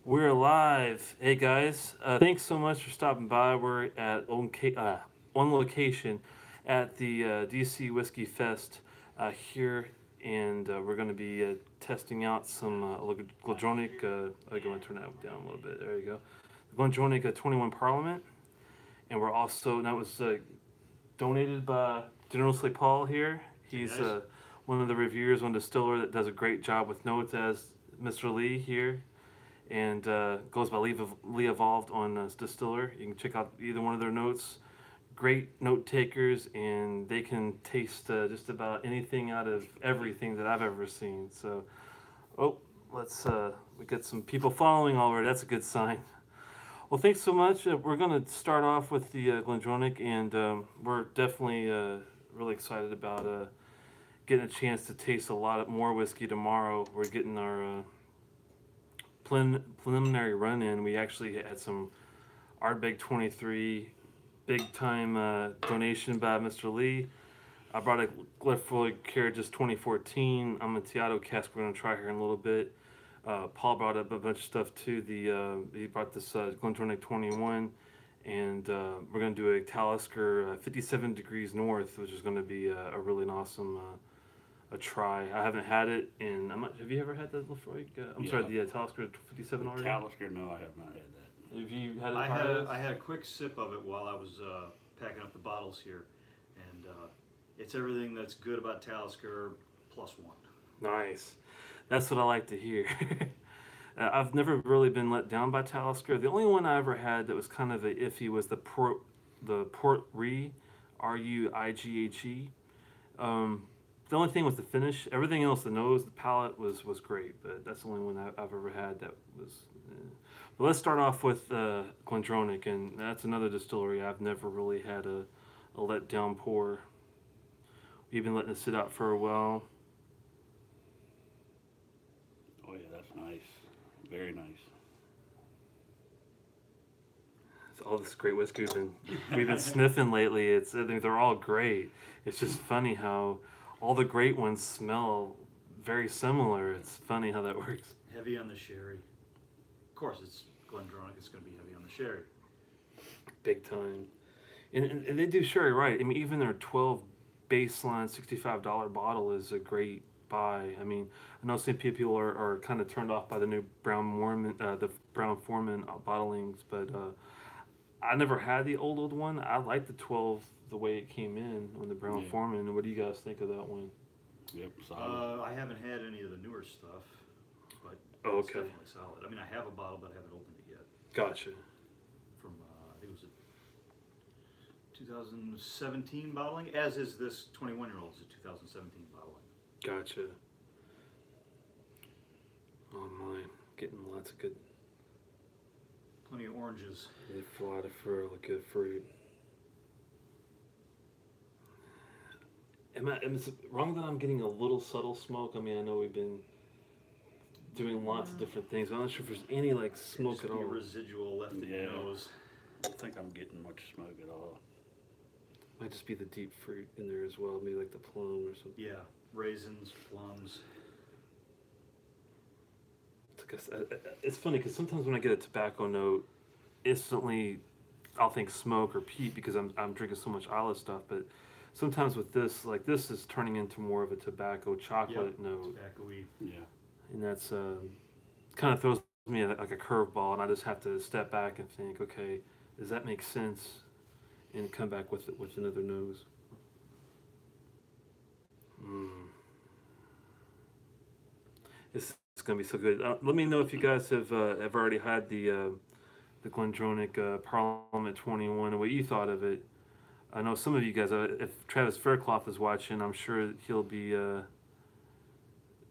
We're live. Hey guys, thanks so much for stopping by. We're at one location at the DC Whiskey Fest here, and we're going to be testing out some Glendronach. I'm going to turn that down a little bit. There you go. Glendronach 21 Parliament, and we're also that was donated by General Slay Paul here. He's one of the reviewers, one distiller that does a great job with notes, as Mr. Lee here, and goes by Lee Evolved on Distiller. You can check out either one of their notes. Great note takers, and they can taste just about anything out of everything that I've ever seen. So, let's we got some people following already. That's a good sign. Well, thanks so much. We're going to start off with the Glendronach, and we're definitely really excited about getting a chance to taste a lot more whiskey tomorrow. We're getting our preliminary run in. We actually had some Ardbeg 23 big time donation by Mr. Lee. I brought a Laphroaig Cairdeas 2014 Amontillado cask we're going to try here in a little bit. Paul brought up a bunch of stuff too. He brought this Glendronach 21, and we're going to do a Talisker 57 degrees north, which is going to be a really awesome a try. I haven't had it, and have you ever had the Laphroaig? Sorry, the Talisker 57 already? Talisker, no, I have not had that. Have you had it? I had a quick sip of it while I was packing up the bottles here, and it's everything that's good about Talisker plus one. Nice. That's what I like to hear. I've never really been let down by Talisker. The only one I ever had that was kind of a iffy was the Port Ruighe, Ruighe. The only thing was the finish. Everything else, the nose, the palate was great, but that's the only one I've ever had that was. But let's start off with Glendronach, and that's another distillery I've never really had a let down pour. We've been letting it sit out for a while. Oh yeah, that's nice. Very nice. It's all this great whiskey we've been sniffing lately. I think they're all great. It's just funny how all the great ones smell very similar. It's funny how that works. Heavy on the sherry. Of course, it's Glendronach. It's going to be heavy on the sherry. Big time. And they do sherry right. I mean, even their 12 baseline $65 bottle is a great buy. I mean, I know some people are kind of turned off by the new Brown-Forman bottlings, but I never had the old one. I like the 12 the way it came in on the Brown-Forman. Yeah. What do you guys think of that one? Yep, solid. I haven't had any of the newer stuff, but Oh, it's okay. definitely solid. I mean, I have a bottle, but I haven't opened it yet. Gotcha. From, I think it was a 2017 bottling, as is this 21-year-old. It's a 2017 bottling. Gotcha. Oh my, getting lots of good. Plenty of oranges. A lot of fruit, good fruit. Am I wrong that I'm getting a little subtle smoke? I mean, I know we've been doing lots of different things, but I'm not sure if there's any like smoke at all. Residual left in your nose. I don't think I'm getting much smoke at all. Might just be the deep fruit in there as well, maybe like the plum or something. Yeah, raisins, plums. It's funny because sometimes when I get a tobacco note, instantly I'll think smoke or peat because I'm drinking so much Isla stuff. But sometimes with this, like this is turning into more of a tobacco chocolate note. Tobacco-y. Yeah. And that's kind of throws me like a curveball, and I just have to step back and think, okay, does that make sense? And come back with another nose. It's gonna be so good. Let me know if you guys have already had the Glendronach Parliament 21 and what you thought of it. I know some of you guys. If Travis Faircloth is watching, I'm sure he'll be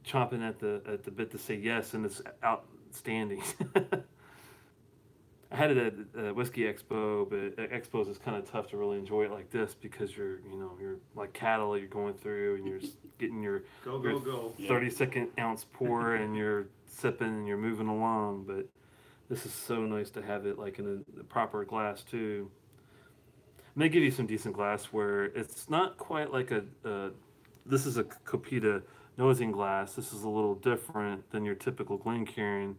chomping at the bit to say yes, and it's outstanding. I had it at Whiskey Expo, but expos is kind of tough to really enjoy it like this because you're like cattle you're going through and you're getting your 30-second ounce pour and you're sipping and you're moving along. But this is so nice to have it like in a proper glass too. And they give you some decent glassware. It's not quite like this is a Copita nosing glass. This is a little different than your typical Glencairn.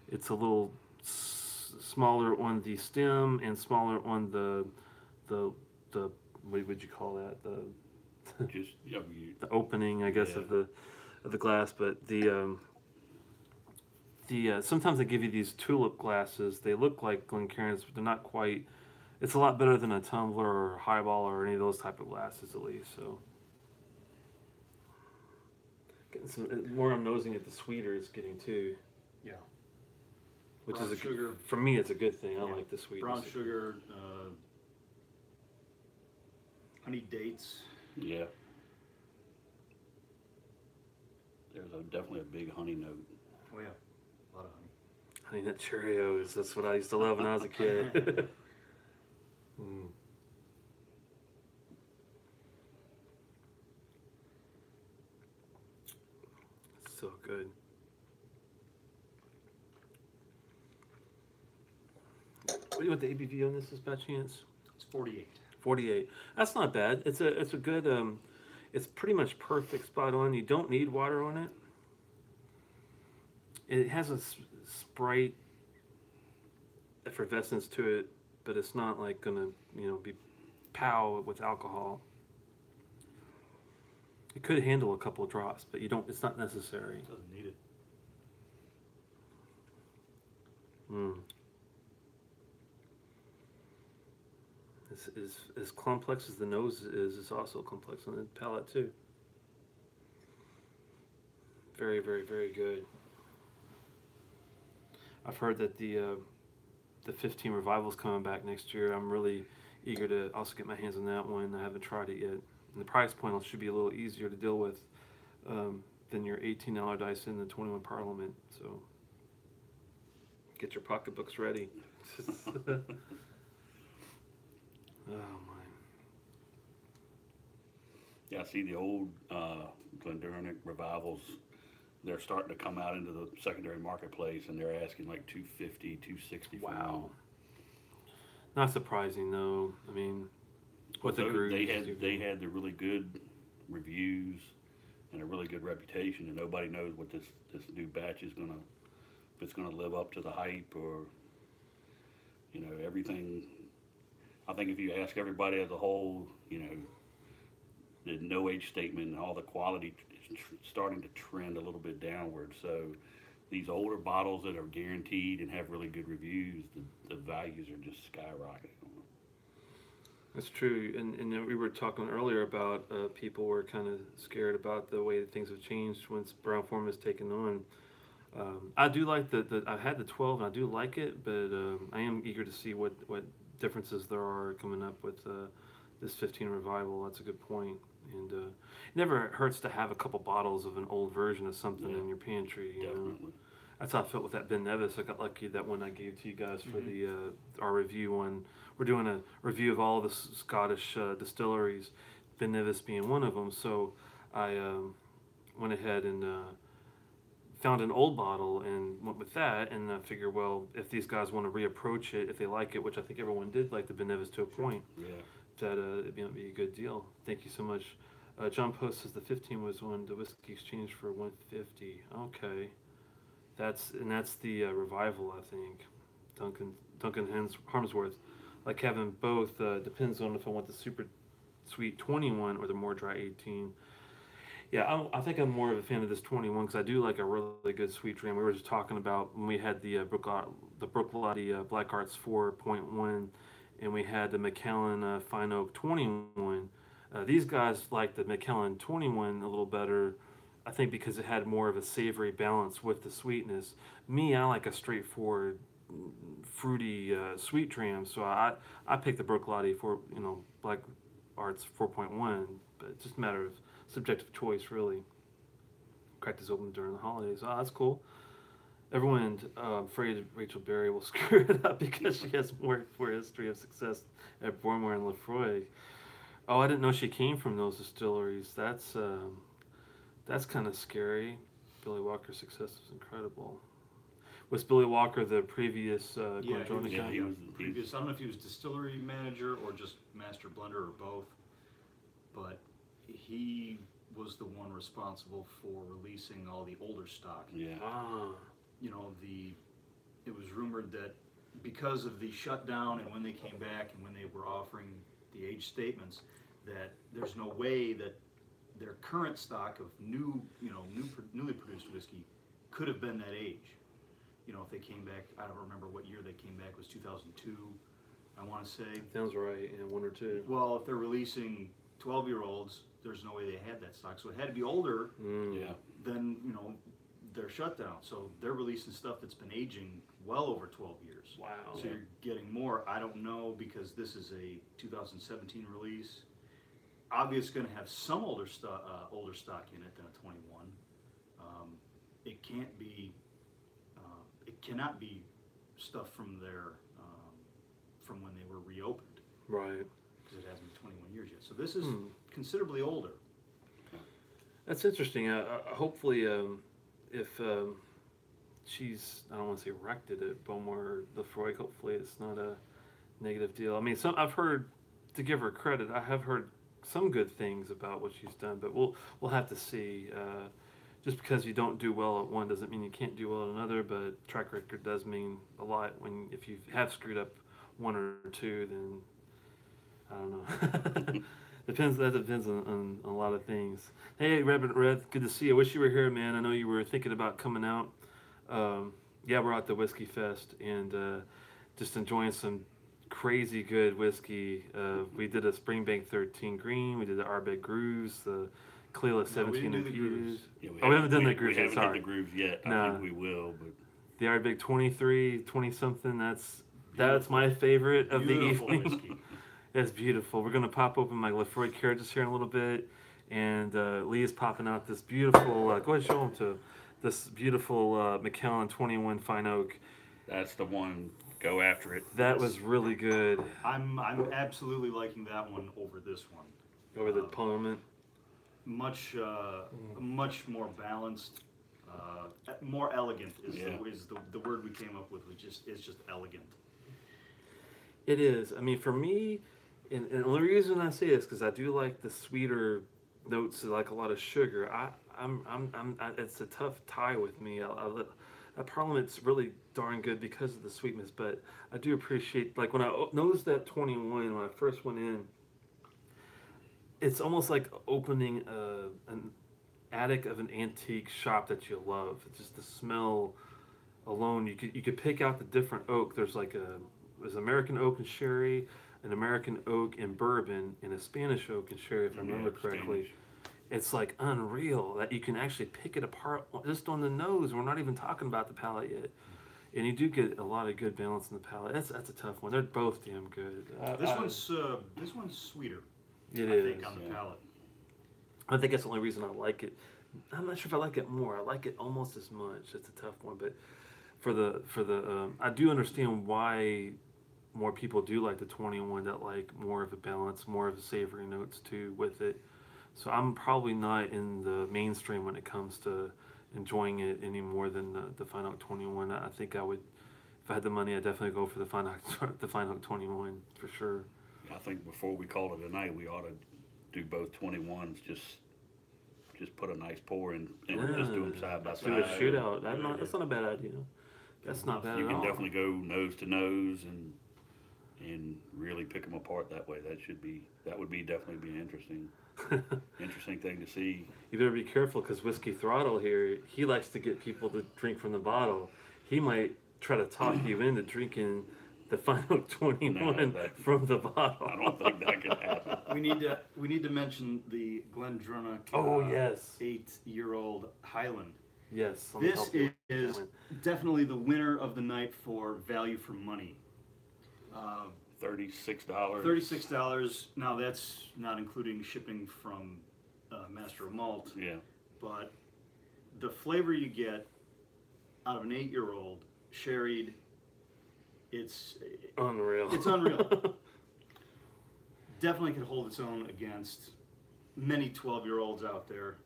It's a little smaller on the stem and smaller on the what would you call that, Just, yeah, the opening, I guess, Yeah. of the glass. But the sometimes they give you these tulip glasses. They look like Glencairns, but they're not quite. It's a lot better than a tumbler or highball or any of those type of glasses, at least. So, getting some, the more I'm nosing it, the sweeter it's getting too. Yeah. Which Brown is sugar. For me, it's a good thing. I Yeah. like the sweetness. Brown sugar, honey dates. yeah. There's definitely a big honey note. Oh yeah, a lot of honey. Honey Nut Cheerios. That's what I used to love when I was a kid. Mm. So good. What do you want the ABV on this is by chance? It's 48. 48. That's not bad. It's a good it's pretty much perfect, spot on. You don't need water on it. It has a Sprite effervescence to it, but it's not like gonna, be pow with alcohol. It could handle a couple of drops, but you don't. It's not necessary. Doesn't need it. Mm. As complex as the nose is, it's also complex on the palate too. Very, very, very good. I've heard that the 15 Revival's coming back next year. I'm really eager to also get my hands on that one. I haven't tried it yet. And the price point should be a little easier to deal with than your $18 dice in the 21 Parliament. So get your pocketbooks ready. Oh my. Yeah, I see the old Glendronach Revivals. They're starting to come out into the secondary marketplace, and they're asking like $250, $260 for Wow. one. Not surprising though. I mean, what the Those- group they had the really good reviews and a really good reputation, and nobody knows what this new batch is gonna, if it's gonna live up to the hype or, everything. I think if you ask everybody as a whole, the no age statement and all the quality is starting to trend a little bit downward. So these older bottles that are guaranteed and have really good reviews, the values are just skyrocketing. That's true, and we were talking earlier about people were kind of scared about the way that things have changed once brown form has taken on. I do like I've had the 12 and I do like it, but I am eager to see what differences there are coming up with this 15 Revival. That's a good point, and it never hurts to have a couple bottles of an old version of something in your pantry. You know? That's how I felt with that Ben Nevis. I got lucky that one I gave to you guys for the our review on. We're doing a review of all the Scottish distilleries, Ben Nevis being one of them. So I went ahead and found an old bottle and went with that. And I figured, well, if these guys want to reapproach it, if they like it, which I think everyone did like the Ben Nevis to a point, that it'd be a good deal. Thank you so much. John Post says the 15 was when the whiskey exchanged for 150. Okay. That's the Revival, I think. Duncan Harmsworth. Like Kevin, both depends on if I want the super sweet 21 or the more dry 18. Yeah, I think I'm more of a fan of this 21 because I do like a really good sweet dram. We were just talking about when we had the Bruichladdich Black Arts 4.1 and we had the Macallan Fine Oak 21. These guys like the Macallan 21 a little better, I think, because it had more of a savory balance with the sweetness. Me, I like a straightforward, fruity sweet dram, so I picked the Bruichladdich for Black Arts 4.1, but it's just a matter of subjective choice, really. Cracked this open during the holidays. Oh, that's cool. Everyone, I'm afraid Rachel Berry will screw it up because she has more history of success at Bormore and Laphroaig. Oh, I didn't know she came from those distilleries. That's kind of scary. Billy Walker's success is incredible. Was Billy Walker the previous Glendronach guy? He was the previous. I don't know if he was distillery manager or just master blender or both, but he was the one responsible for releasing all the older stock. Yeah. Ah. The it was rumored that because of the shutdown and when they came back and when they were offering the age statements, that there's no way that their current stock of newly produced whiskey could have been that age. You know, if they came back, I don't remember what year they came back, it was 2002, I want to say. Sounds right, yeah, 1 or 2. Well, if they're releasing 12-year-olds, there's no way they had that stock. So it had to be older than, you know, their shutdown. So they're releasing stuff that's been aging well over 12 years. Wow. So you're getting more. I don't know, because this is a 2017 release. Obviously, going to have some older stock in it than a 21. It can't be. It cannot be stuff from their from when they were reopened. Right. Because it hasn't been 21 years yet. So this is considerably older. That's interesting. Hopefully, if she's, I don't want to say wrecked it at Beaumont or Laphroaig, hopefully it's not a negative deal. I mean, I've heard, to give her credit, I have heard some good things about what she's done, but we'll have to see. Just because you don't do well at one doesn't mean you can't do well at another, but track record does mean a lot. If you have screwed up 1 or 2, then I don't know. That depends on a lot of things. Hey, Rabbit Red, good to see you. I wish you were here, man. I know you were thinking about coming out. Yeah, we're at the Whiskey Fest and just enjoying some crazy good whiskey. We did a Springbank 13 Green. We did the Ardbeg Grooves, the Cleela 17 infused. Yeah, we haven't done the grooves yet. yet. We haven't hit the grooves yet. I think we will. But the Ardbeg 23, 20 something. That's my favorite of the evening. Whiskey. That's beautiful. We're gonna pop open my Laphroaig Cairdeas here in a little bit, and Lee is popping out this beautiful. Go ahead and show them to this beautiful Macallan 21 Fine Oak. that's the one. Go after it. That was really good. I'm absolutely liking that one over this one. Over the Parliament. Much more balanced, more elegant is the word we came up with. Is just elegant. It is. I mean, for me, and the only reason I say this because I do like the sweeter notes, like a lot of sugar. It's a tough tie with me. Parliament's really darn good because of the sweetness, but I do appreciate, like when I noticed that 21 when I first went in. It's almost like opening an attic of an antique shop that you love. It's just the smell alone. You could pick out the different oak. There's American oak and sherry, an American oak and bourbon, and a Spanish oak and sherry, if I remember correctly. Spanish. It's like unreal that you can actually pick it apart just on the nose. We're not even talking about the palate yet. And you do get a lot of good balance in the palate. That's a tough one. They're both damn good. This one's sweeter. I think on the palate. I think that's the only reason I like it. I'm not sure if I like it more. I like it almost as much. It's a tough one, but for the I do understand why more people do like the 21 that like more of a balance, more of a savory notes too with it. So I'm probably not in the mainstream when it comes to enjoying it any more than the Fine Oak 21. I think I would, if I had the money, I'd definitely go for the Fine Oak 21 for sure. I think before we call it a night, we ought to do both 21s. Just put a nice pour in and just do them side by side. Do a shootout. That's not a bad idea. That's not bad You at can all. definitely go nose to nose and really pick them apart that way. That would be definitely be interesting thing to see. You better be careful because Whiskey Throttle here, he likes to get people to drink from the bottle. He might try to talk you into drinking the Fine Oak 21 from the bottle. I don't think that could happen. We need to mention the Glendronach. Oh yes, 8-year-old Highland. Yes. This is definitely the winner of the night for value for money. $36. $36. Now that's not including shipping from Master of Malt. Yeah. But the flavor you get out of an 8-year-old sherried, it's unreal. It's unreal. Definitely could hold its own against many 12-year-olds out there.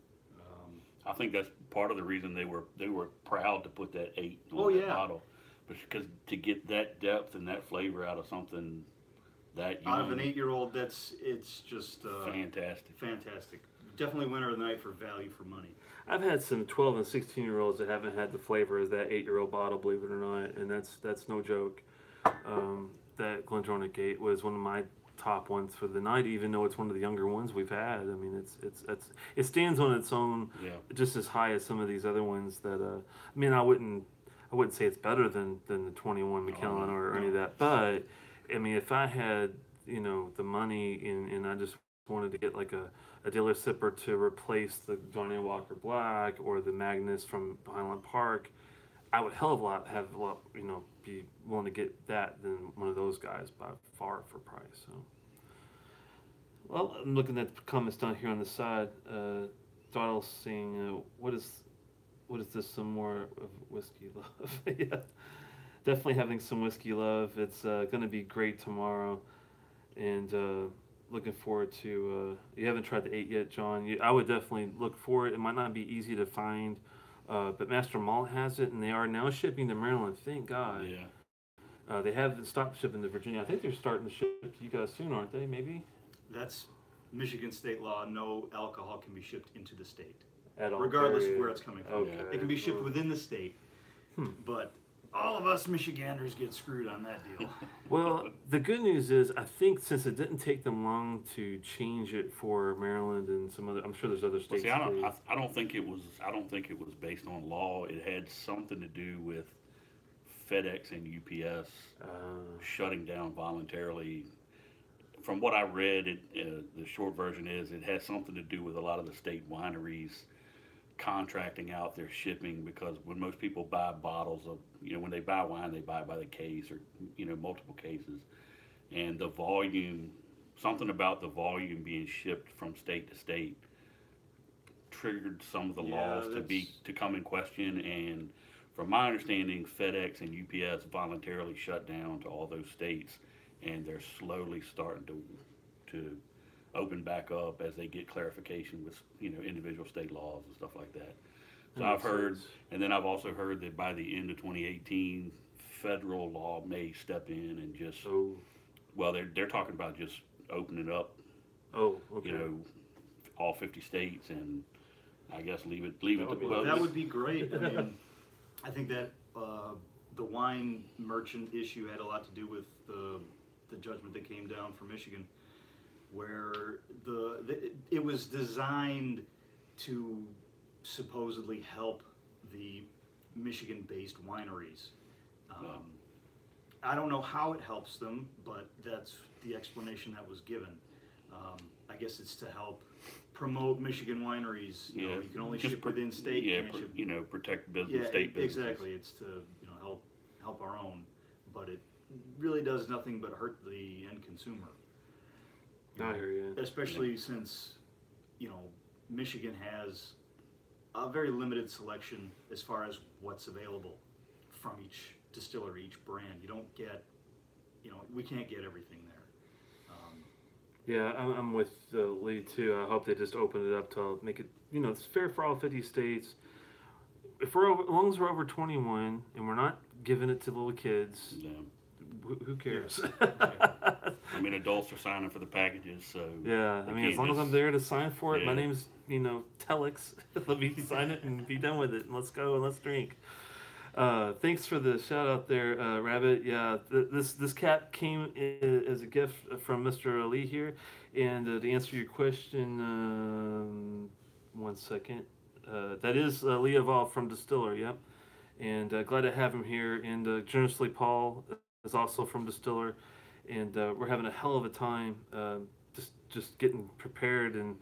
I think that's part of the reason they were proud to put that 8 on the bottle, because to get that depth and that flavor out of something that young, out of an 8-year-old, it's just fantastic. Fantastic. definitely winner of the night for value for money. I've had some 12 and 16-year-olds that haven't had the flavor of that 8-year-old bottle, believe it or not, and that's no joke. That Glendronach 8 was one of my top ones for the night, even though it's one of the younger ones we've had. I mean, it stands on its own, just as high as some of these other ones. That I mean, I wouldn't say it's better than the 21 Macallan or any of that, but I mean, if I had the money and I just wanted to get like a dealer sipper to replace the Johnny Walker Black or the Magnus from Highland Park, I would be willing to get that than one of those guys by far for price. So, well, I'm looking at the comments down here on the side. Donald's saying, "What is this? Some more of whiskey love?" Yeah, definitely having some whiskey love. It's going to be great tomorrow, and looking forward to. You haven't tried the 8 yet, John. I would definitely look for it. It might not be easy to find. But Master Malt has it, and they are now shipping to Maryland. Thank God. Yeah. They haven't stopped shipping to Virginia. I think they're starting to ship to you guys soon, aren't they? Maybe. That's Michigan state law. No alcohol can be shipped into the state, At all. regardless of where it's coming from. Okay. It can be shipped within the state, but all of us Michiganders get screwed on that deal. Well, the good news is, I think since it didn't take them long to change it for Maryland and some other, I'm sure there's other Well, states. see, I don't think it was based on law. It had something to do with FedEx and UPS shutting down voluntarily. From what I read, the short version is it has something to do with a lot of the state wineries contracting out their shipping, because when most people buy bottles of, when they buy wine, they buy by the case or, multiple cases. And the volume, something about the volume being shipped from state to state triggered some of the laws to come in question. And from my understanding, FedEx and UPS voluntarily shut down to all those states, and they're slowly starting to open back up as they get clarification with individual state laws and stuff like that. So I've heard, and then I've also heard that by the end of 2018, federal law may step in and just well, they're talking about just opening up all 50 states, and I guess leave it Well, that would be great. I mean, I think that the wine merchant issue had a lot to do with the judgment that came down from Michigan, where it was designed to supposedly help the Michigan-based wineries. I don't know how it helps them, but that's the explanation that was given. I guess it's to help promote Michigan wineries. You can only ship within state. Protect business, state businesses. Exactly. It's to help our own, but it really does nothing but hurt the end consumer. I hear you. Especially since, Michigan has a very limited selection as far as what's available from each distillery, each brand. You don't get, we can't get everything there. Yeah, I'm with Lee too. I hope they just open it up to make it, it's fair for all 50 states. If as long as we're over 21 and we're not giving it to little kids, who cares? I mean, adults are signing for the packages, so yeah. I mean, as long as I'm there to sign for it, my name's Telex. Let me sign it and be done with it, and let's go and let's drink. Thanks for the shout out there, Rabbit. Yeah, this cap came as a gift from Mr. Lee here, and to answer your question, 1 second. That is Lee Evolve from Distiller. Yep, and glad to have him here. And generously, Paul is also from Distiller, and we're having a hell of a time just getting prepared, and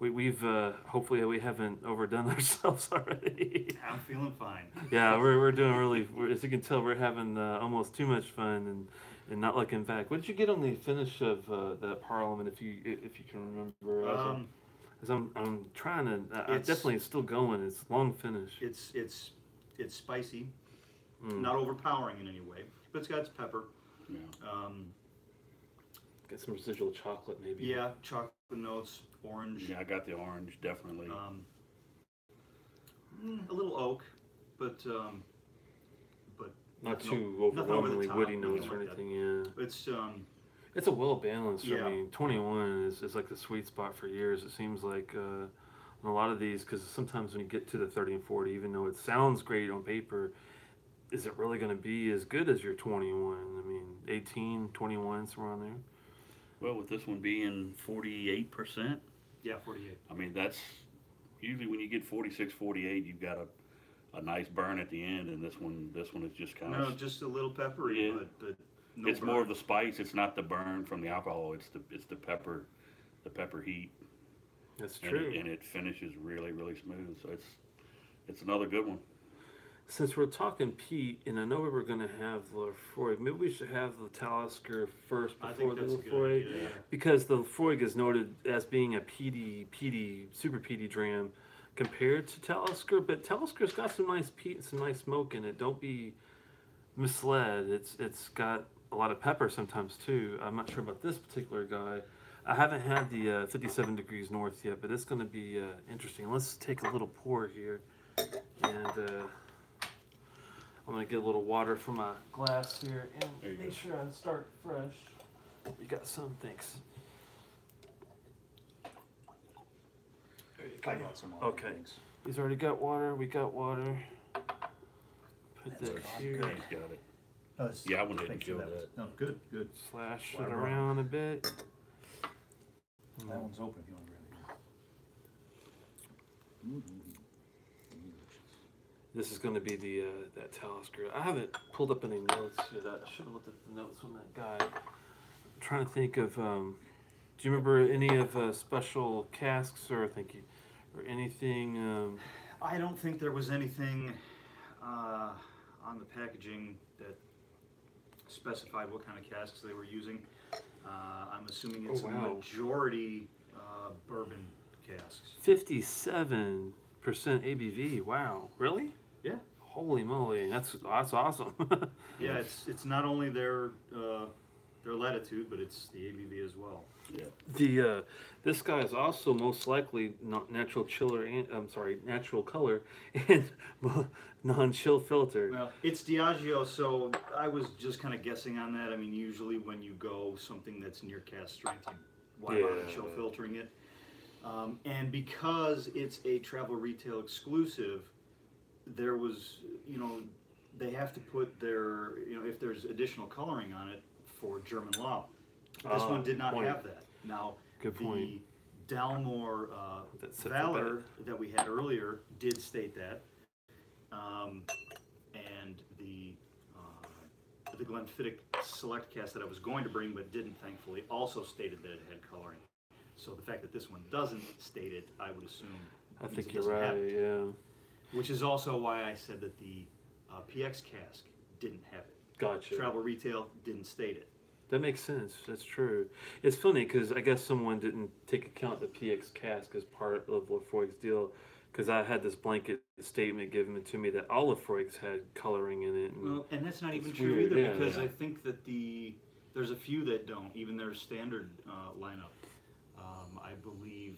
we've hopefully we haven't overdone ourselves already. I'm feeling fine. Yeah, we're doing really. As you can tell, we're having almost too much fun and not looking back. What did you get on the finish of that Parliament, if you can remember? Because I'm trying to. It's definitely still going. It's long finish. It's spicy, not overpowering in any way, but it's got its pepper. Yeah. Got some residual chocolate, maybe. Yeah, chocolate notes, orange. Yeah, I got the orange, definitely. A little oak, but not too overwhelmingly woody notes or anything. Yeah. It's It's a well balanced. Yeah. I mean, 21 is like the sweet spot for years. It seems like on a lot of these, because sometimes when you get to the 30 and 40, even though it sounds great on paper, is it really going to be as good as your 21? I mean, 18, 21, somewhere around there. Well, with this one being 48%, Yeah, 48. I mean, that's usually when you get 46, 48, you've got a nice burn at the end, and this one is just kind No, of, just a little peppery, Yeah. but no it's burn. more of the spice. It's not the burn from the alcohol. It's the pepper heat, That's and true. and it finishes really, really smooth. So it's another good one. Since we're talking peat, and I know we were going to have Laphroaig, maybe we should have the Talisker first I before think the that's a good Laphroaig, idea. because the Laphroaig is noted as being a peaty, super peaty dram compared to Talisker, but Talisker's got some nice peat and some nice smoke in it. Don't be misled. It's got a lot of pepper sometimes too. I'm not sure about this particular guy. I haven't had the 57 degrees north yet, but it's going to be interesting. Let's take a little pour here, and I'm going to get a little water from my glass here, There and you make go. sure I start fresh. You got some, thanks. There you go. I got some other Okay. things. He's already got water. We got water. Put That's that good. here. Good. He's got it. Oh, it's- Yeah, I wouldn't make kill sure that. No, good, good. Slash it Water around a bit. That one's open if you want to grab it. This is going to be the that Talisker. I haven't pulled up any notes yet. I should have looked at the notes on that guy. I'm trying to think of. Do you remember any of special casks or or anything? I don't think there was anything on the packaging that specified what kind of casks they were using. I'm assuming it's Oh, a wow. majority bourbon casks. 57% ABV. Wow, really? Yeah. Holy moly, that's awesome. Yeah, it's not only their latitude, but it's the ABV as well. Yeah. The this guy is also most likely not natural chiller and natural color and non-chill filter. Well, it's Diageo, so I was just kind of guessing on that. I mean, usually when you go something that's near cask strength, why bother Yeah. chill filtering it? And because it's a travel retail exclusive, there was, they have to put their, if there's additional coloring on it for German law. This one did not point. have that. Now, Good point. the Dalmore That's it for Valor that we had earlier did state that. And the Glenfiddich Select cast that I was going to bring but didn't, thankfully, also stated that it had coloring. So the fact that this one doesn't state it, I would assume. I means think it you're doesn't have right. it. Yeah, Which is also why I said that the PX cask didn't have it. gotcha. Travel retail didn't state it. That makes sense. That's true. It's funny because I guess someone didn't take account the PX cask as part of Laphroaig's deal. Because I had this blanket statement given to me that all Laphroaigs had coloring in it. And Well, and that's not even It's true weird, either, yeah, because yeah. I think that there's a few that don't, even their standard lineup. I believe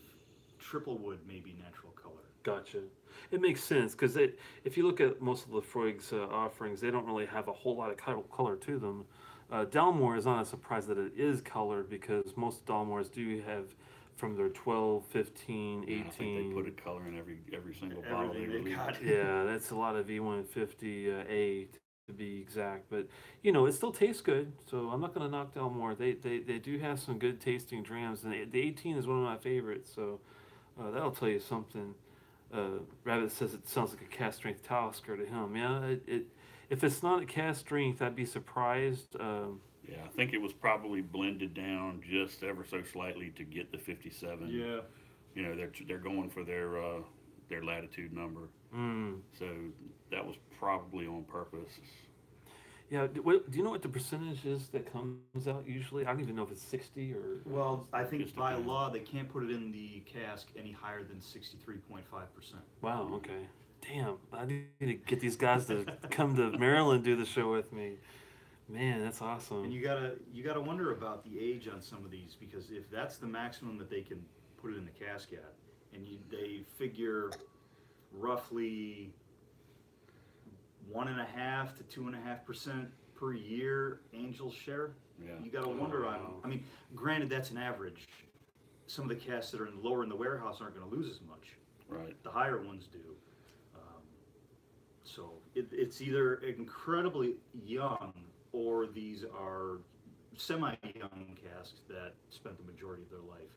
triple wood may be natural color. Gotcha. It makes sense because if you look at most of Laphroaig's offerings, they don't really have a whole lot of color to them. Dalmore is not a surprise that it is colored because most Dalmores do have from their 12, 15, 18. I think they put a color in every single bottle they Everything they release. got. Yeah, that's a lot of E150A to be exact, but it still tastes good. So I'm not going to knock Dalmore. They do have some good tasting drams, and the 18 is one of my favorites. So that'll tell you something. Rabbit says it sounds like a cast strength Talisker to him. Yeah, if it's not a cast strength, I'd be surprised. Yeah, I think it was probably blended down just ever so slightly to get the 57. Yeah. They're going for their latitude number, Mm. so that was probably on purpose. Yeah, do you know what the percentage is that comes out usually? I don't even know if it's 60 or. Well, I think Just by depends. law they can't put it in the cask any higher than 63.5%. Wow. Okay. Damn, I need to get these guys to come to Maryland do the show with me. Man, that's awesome. And you gotta wonder about the age on some of these, because if that's the maximum that they can put it in the cask at, and they figure roughly 1.5% to 2.5% per year angel share. Yeah. You got to wonder wow. on. I mean, granted, that's an average. Some of the casks that are lower in the warehouse aren't going to lose as much. Right. The higher ones do. So it's either incredibly young or these are semi-young casks that spent the majority of their life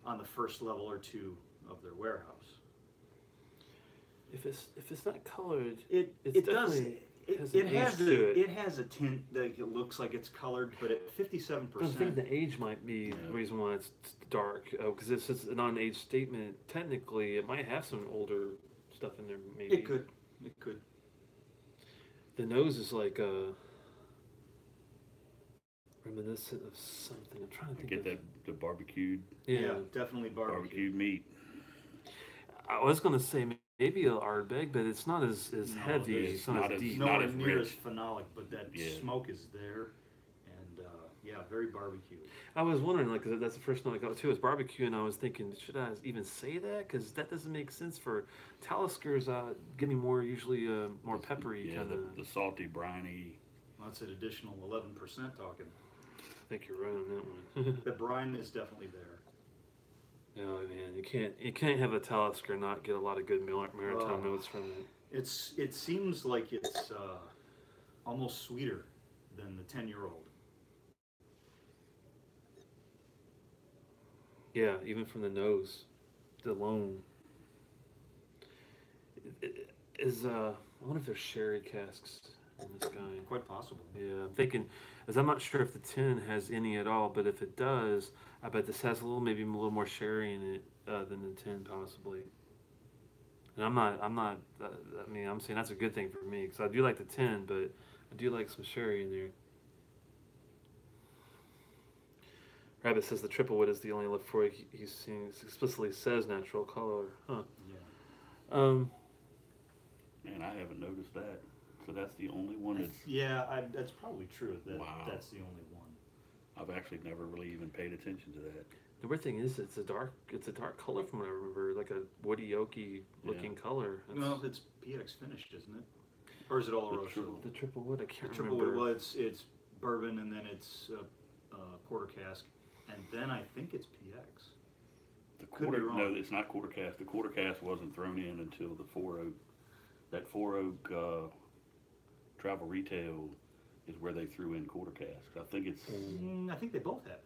on the first level or two of their warehouse. If it's not colored, It does. has It an has age to it. it has a tint that it looks like it's colored, but at 57%. I think the age might be the reason why it's dark, because it's just a non-age statement. Technically, it might have some older stuff in there. Maybe It could. The nose is like reminiscent of something. I'm trying to think. Get that the barbecued Yeah. Definitely barbecue. barbecued meat. I was gonna say maybe a Ardbeg, but it's not as heavy. It's not, not as as- deep. Nowhere as near rich. as phenolic, but that Yeah. smoke is there, and very barbecue. I was wondering, like, 'cause that's the first note I got too, is barbecue, and I was thinking, should I even say that? Because that doesn't make sense for Taliskers. Getting more usually more peppery Yeah, kind of. the salty, briny. Well, that's an additional 11% talking. I think you're right on that one. The brine is definitely there. Oh man, you can't have a Talisker not get a lot of good maritime Oh. notes from it. It seems like it's almost sweeter than the 10-year-old. Yeah, even from the nose, alone. I wonder if there's sherry casks in this guy. Quite possible. Yeah, I'm thinking, as I'm not sure if the tin has any at all, but if it does, I bet this has maybe a little more sherry in it than the tin possibly. And I'm not, I mean, I'm saying that's a good thing for me, because I do like the tin, but I do like some sherry in there. Rabbit says the triple wood is the only Laphroaig he's seen. Explicitly says natural color. Huh. Yeah. Man, I haven't noticed that. So that's the only one that's. Yeah, that's probably true. Wow. That's the only one. I've actually never really even paid attention to that. The weird thing is, it's a dark color from what I remember, like a woody oaky looking color. Well, it's PX finished, isn't it? Or is it all Roche? The triple wood, I The can't triple remember. wood, well, it's bourbon, and then it's quarter cask, and then I think it's PX. The Could be quarter, wrong. no, it's not quarter cast. The quarter cast wasn't thrown in until the 4 Oak. That 4 Oak travel retail is where they threw in quarter cast. I think it's. I think they both have it.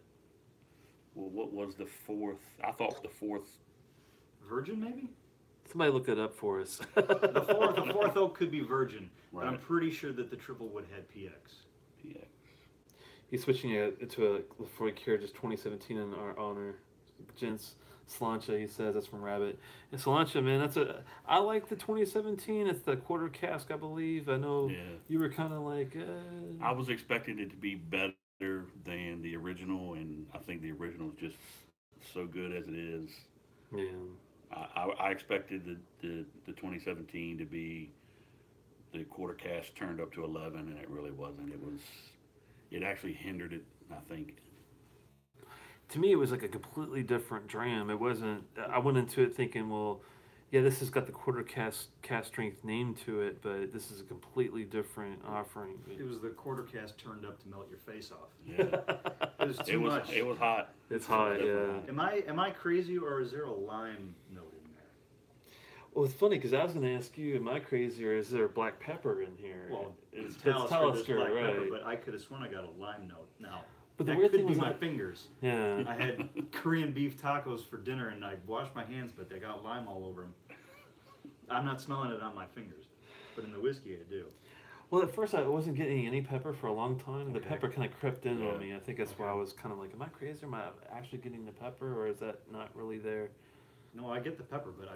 Well, what was the fourth? I thought the fourth. Virgin, maybe? Somebody look it up for us. The fourth oak could be virgin, but I'm Right. pretty sure that the triple wood had PX. Yeah. He's switching it to a Laphroaig Cairdeas 2017 in our honor. Gents, Sláinte, he says, that's from Rabbit. And Sláinte, man, I like the 2017. It's the quarter cask, I believe. I know Yeah. you were kind of like. I was expecting it to be better than the original, and I think the original is just so good as it is. Yeah. I expected the 2017 to be the quarter cast turned up to 11, and it really wasn't. It actually hindered it, I think. To me, it was like a completely different dram. It wasn't. I went into it thinking, well, yeah, this has got the quarter cast strength name to it, but this is a completely different offering. It was the quarter cast turned up to melt your face off. Yeah. It was too much. It was hot. It's hot, yeah. Am I crazy, or is there a lime note in there? Well, it's funny because I was going to ask you, am I crazy or is there black pepper in here? Well, it's Talisker, there's Talisker, black right? pepper, but I could have sworn I got a lime note. Now, But the that weird could thing be was my like- fingers. Yeah. I had Korean beef tacos for dinner, and I washed my hands, but they got lime all over them. I'm not smelling it on my fingers, but in the whiskey I do. Well, at first I wasn't getting any pepper for a long time. The Okay. pepper kind of crept in Yeah. on me. I think that's why I was kind of like, am I crazy? Am I actually getting the pepper, or is that not really there? No, I get the pepper, but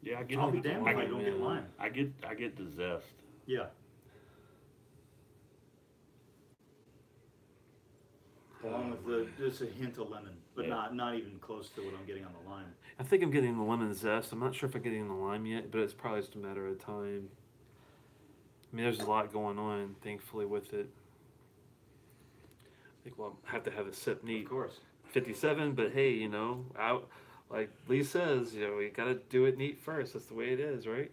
Yeah, I get. I'll be damned if I lime, don't get yeah. lime. I get the zest. Yeah. Along with just a hint of lemon, but Yeah. not even close to what I'm getting on the lime. I think I'm getting the lemon zest. I'm not sure if I'm getting the lime yet, but it's probably just a matter of time. I mean, there's a lot going on, thankfully, with it. I think we'll have to have a sip neat. Of course. 57, but hey, you know, like Lee says, you know, we got to do it neat first. That's the way it is, right?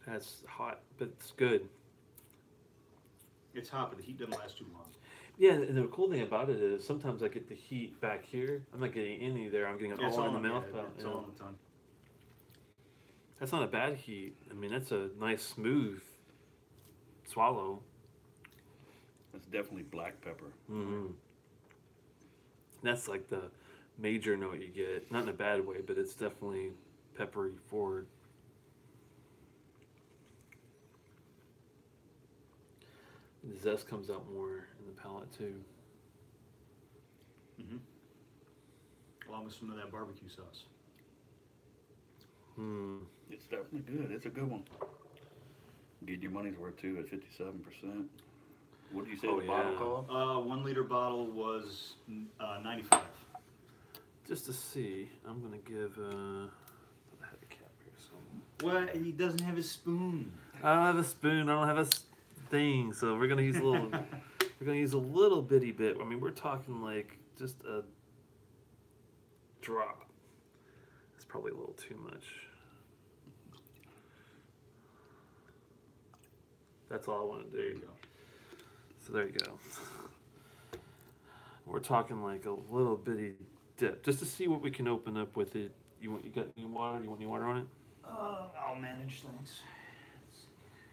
That's hot, but it's good. It's hot, but the heat doesn't last too long. Yeah, and the cool thing about it is sometimes I get the heat back here. I'm not getting any there. I'm getting it It's all in the on, mouth. yeah, it's all on the tongue. That's not a bad heat. I mean, that's a nice smooth swallow. It's definitely black pepper. Mm-hmm. That's like the major note you get. Not in a bad way, but it's definitely peppery forward. The zest comes out more in the palate too. Along with some of that barbecue sauce. It's definitely good. It's a good one. Get your money's worth too at 57%. What did you say the bottle cost? 1 liter bottle was 95. Just to see, I'm gonna give. I had a cap here somewhere. What? He doesn't have his spoon. I don't have a spoon. I don't have a thing. So we're gonna use a little. We're gonna use a little bitty bit. I mean, we're talking like just a drop. It's probably a little too much. That's all I want to do. There you go. So there you go. We're talking like a little bitty dip, just to see what we can open up with it. You got any water? You want any water on it? I'll manage things.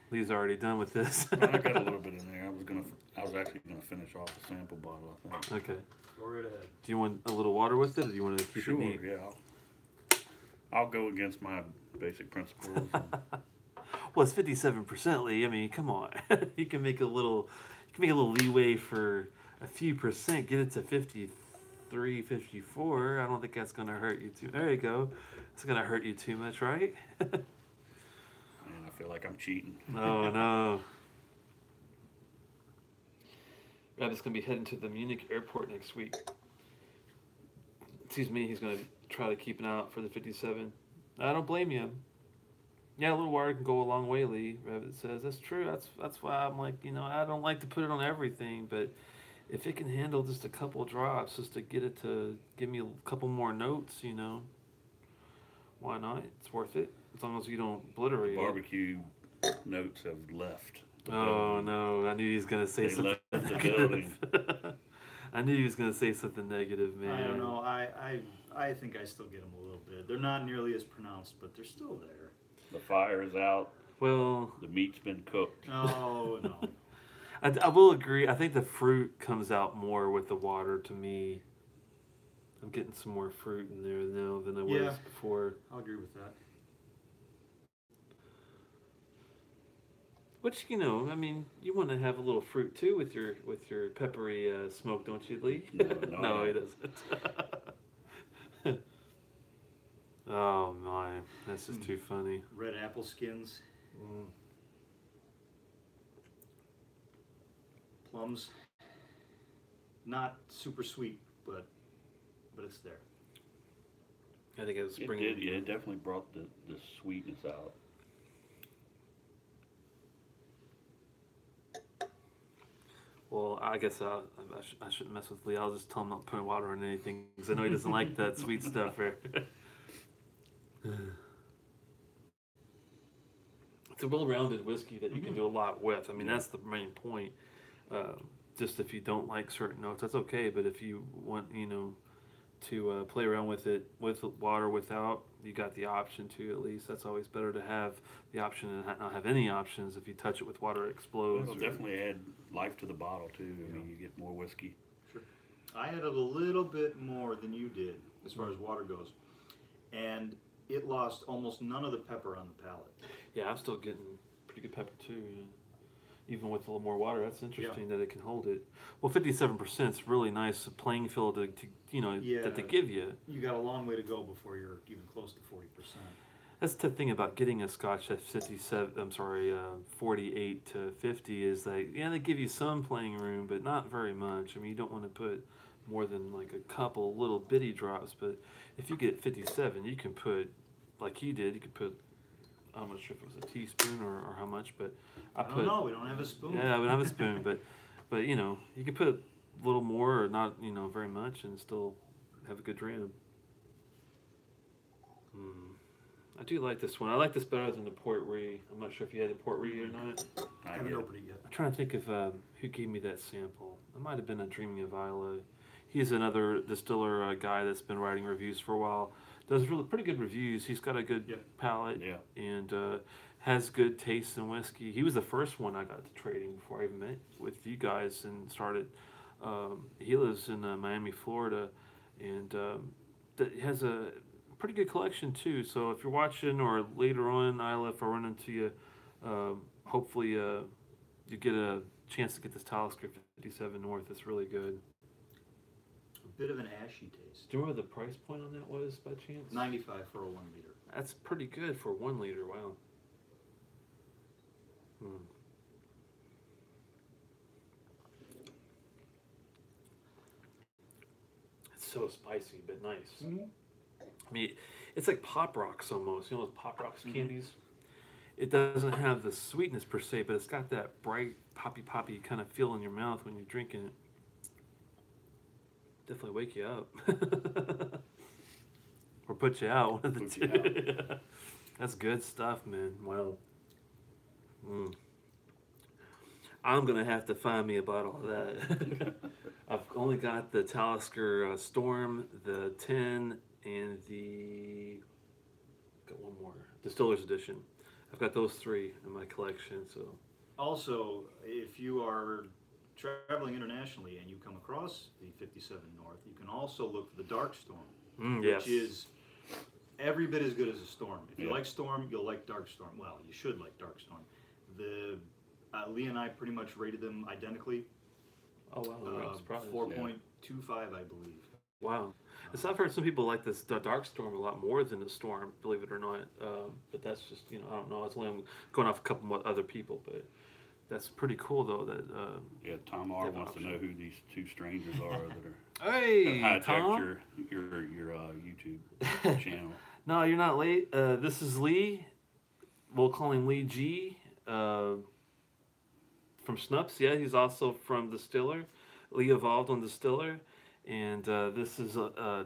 Lee's already done with this. I got a little bit in there. I was actually gonna finish off the sample bottle, I think. Okay. Go right ahead. Do you want a little water with it, or do you want to keep Sure, it neat? yeah. I'll go against my basic principles. Well, it's 57%, Lee. I mean, come on. You can make a little leeway for a few percent. Get it to 53, 54. I don't think that's gonna hurt you too. There you go. It's gonna hurt you too much, right? Man, I feel like I'm cheating. Oh no. Rabbit's gonna be heading to the Munich airport next week. Excuse me, he's gonna try to keep an eye out for the 57. I don't blame you. Yeah, a little water can go a long way, Lee. Rabbit says that's true. That's why I'm like, I don't like to put it on everything, but if it can handle just a couple drops, just to get it to give me a couple more notes, why not? It's worth it as long as you don't obliterate it. Barbecue notes have left. Oh no! I knew he was gonna say They something left the negative. building. I knew he was gonna say something negative, man. I don't know. I think I still get them a little bit. They're not nearly as pronounced, but they're still there. The fire is out. Well, The meat's been cooked. Oh no. I will agree. I think the fruit comes out more with the water to me. I'm getting some more fruit in there now than I was before. I'll agree with that. Which I mean, you want to have a little fruit too with your peppery smoke, don't you, Lee? No, he doesn't. Oh my, that's just too funny. Red apple skins. Plums. Not super sweet, but it's there. I think it was It bringing. did, yeah, it definitely brought the sweetness out. Well, I guess I shouldn't mess with Lee. I'll just tell him not putting water on anything because I know he doesn't like that sweet stuff. It's a well-rounded whiskey that you can do a lot with. I mean, that's the main point. Just if you don't like certain notes, that's okay. But if you want, to play around with it with water, without, you got the option to. At least that's always better to have the option and not have any options. If you touch it with water, it explodes. It'll definitely add life to the bottle too. I mean, you get more whiskey. Sure. I added a little bit more than you did as far as water goes, and it lost almost none of the pepper on the palate. Yeah, I'm still getting pretty good pepper too. Even with a little more water, that's interesting that it can hold it. Well, 57% is really nice playing field to that they give you. You got a long way to go before you're even close to 40%. That's the thing about getting a Scotch at 48 to 50 is that they give you some playing room, but not very much. I mean, you don't want to put more than like a couple little bitty drops. But if you get 57, you can put, like you did, you could put. I'm not sure if it was a teaspoon or how much, but I don't know. We don't have a spoon. Yeah, we don't have a spoon, but you could put a little more or not, very much, and still have a good dram. I do like this one. I like this better than the Port Ree. I'm not sure if you had the Port Ree or not. I haven't opened it yet. I'm trying to think of who gave me that sample. It might have been a Dreaming of Isla. He's another distiller guy that's been writing reviews for a while. Does really pretty good reviews. He's got a good palate and has good taste in whiskey. He was the first one I got to trading before I even met with you guys and started. He lives in Miami, Florida, and has a pretty good collection too. So if you're watching or later on, Isla, if I run into you, hopefully you get a chance to get this Talisker 57 North. It's really good. A bit of an ashy taste. Do you remember the price point on that was by chance? 95 for a 1 liter. That's pretty good for 1 liter. Wow. It's so spicy, but nice. I mean, it's like Pop Rocks almost. You know those Pop Rocks candies? It doesn't have the sweetness per se, but it's got that bright, poppy kind of feel in your mouth when you're drinking it. Definitely wake you up. Or put you out. One of the two. That's good stuff, man. Wow. I'm going to have to find me a bottle of that. I've only got the Talisker Storm, the 10, and got one more, Distiller's Edition. I've got those 3 in my collection. So, also, if you are traveling internationally and you come across the 57 North, you can also look for the Dark Storm, which is every bit as good as a Storm. If you like Storm, you'll like Dark Storm. Well, you should like Dark Storm. Lee and I pretty much rated them identically. Oh wow, 4.25, I believe. Wow. So I've heard some people like the Dark Storm a lot more than the Storm, believe it or not. But that's just, I don't know. It's only I'm going off a couple of other people, but that's pretty cool though. That Tom R wants to know who these 2 strangers are that are hey, Tom, your YouTube channel. No, you're not late. This is Lee. We'll call him Lee G. From Snups, he's also from Distiller. Lee evolved on Distiller, and this is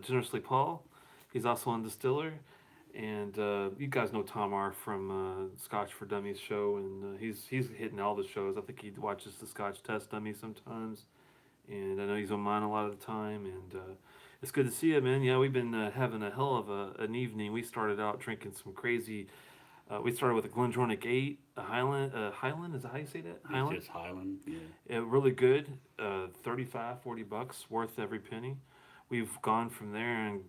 Generously Paul. He's also on Distiller, and you guys know Tom R from Scotch for Dummies show, and he's hitting all the shows. I think he watches the Scotch Test Dummies sometimes, and I know he's on mine a lot of the time, and it's good to see him, man. Yeah, we've been having a hell of an evening. We started out drinking some crazy. We started with a Glendronach 8, a Highland. Highland, is that how you say that? Highland? It's just Highland, yeah. Really good. $35-$40, worth every penny. We've gone from there and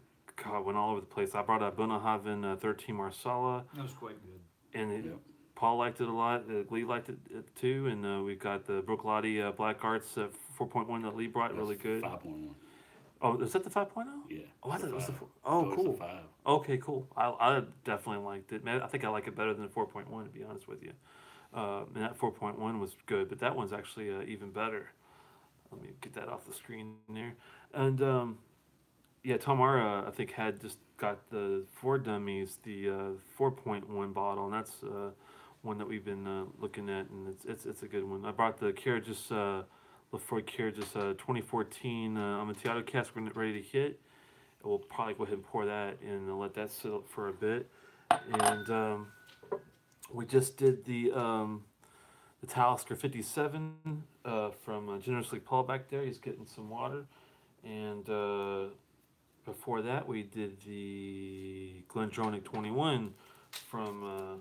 went all over the place. I brought a Bunnahabhain 13 Marsala. That was quite good. And Paul liked it a lot. Lee liked it too. And we've got the Brooklotti Black Arts 4.1 that Lee brought. That's really good. 5.1. Oh, is that the 5.0? Yeah. Oh, I thought it was the 4. Oh, Oh, cool. It's a 5. Okay, cool. I definitely liked it. Man, I think I like it better than the 4.1, to be honest with you. And that 4.1 was good, but that one's actually even better. Let me get that off the screen there. And Tom R, I think, had just got the 4 Dummies, the 4.1 bottle, and that's one that we've been looking at, and it's a good one. I brought the Cairdeas, Laphroaig Cairdeas 2014 Amontillado cask we're ready to hit. We'll probably go ahead and pour that and let that sit for a bit. And we just did the Talisker 57 from Generously Paul back there. He's getting some water. And before that, we did the Glendronach 21 from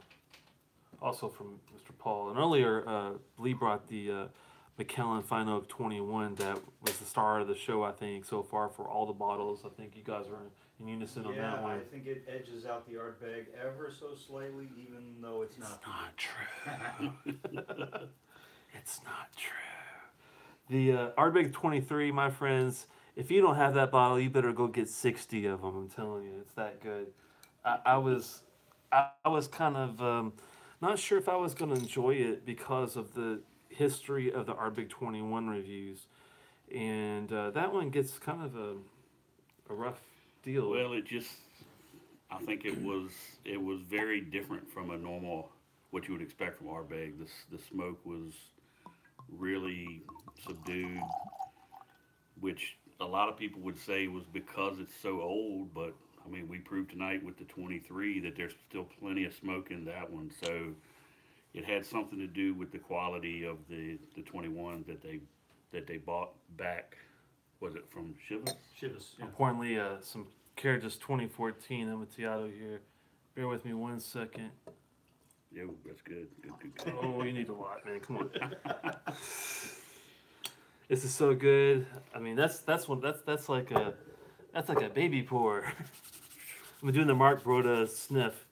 also from Mr. Paul. And earlier, Lee brought the McKellen Fine Oak 21 that was the star of the show, I think, so far for all the bottles. I think you guys are in unison on that one. Yeah, I think it edges out the Ardbeg ever so slightly, even though it's not. It's not true. It's not true. The Ardbeg 23, my friends, if you don't have that bottle, you better go get 60 of them. I'm telling you, it's that good. I was kind of not sure if I was going to enjoy it because of the history of the Ardbeg 21 reviews, and that one gets kind of a rough deal. Well, I think it was very different from a normal, what you would expect from Ardbeg. The smoke was really subdued, which a lot of people would say was because it's so old, but I mean, we proved tonight with the 23 that there's still plenty of smoke in that one. So it had something to do with the quality of the 21 that they bought back. Was it from Shiva? Chivas, yeah. Importantly, some Cairdeas 2014 Amontillado here. Bear with me 1 second. Yeah, that's good. Good. Oh, you need a lot, man. Come on. This is so good. I mean, that's like a baby pour. I'm doing the Mark Broda sniff.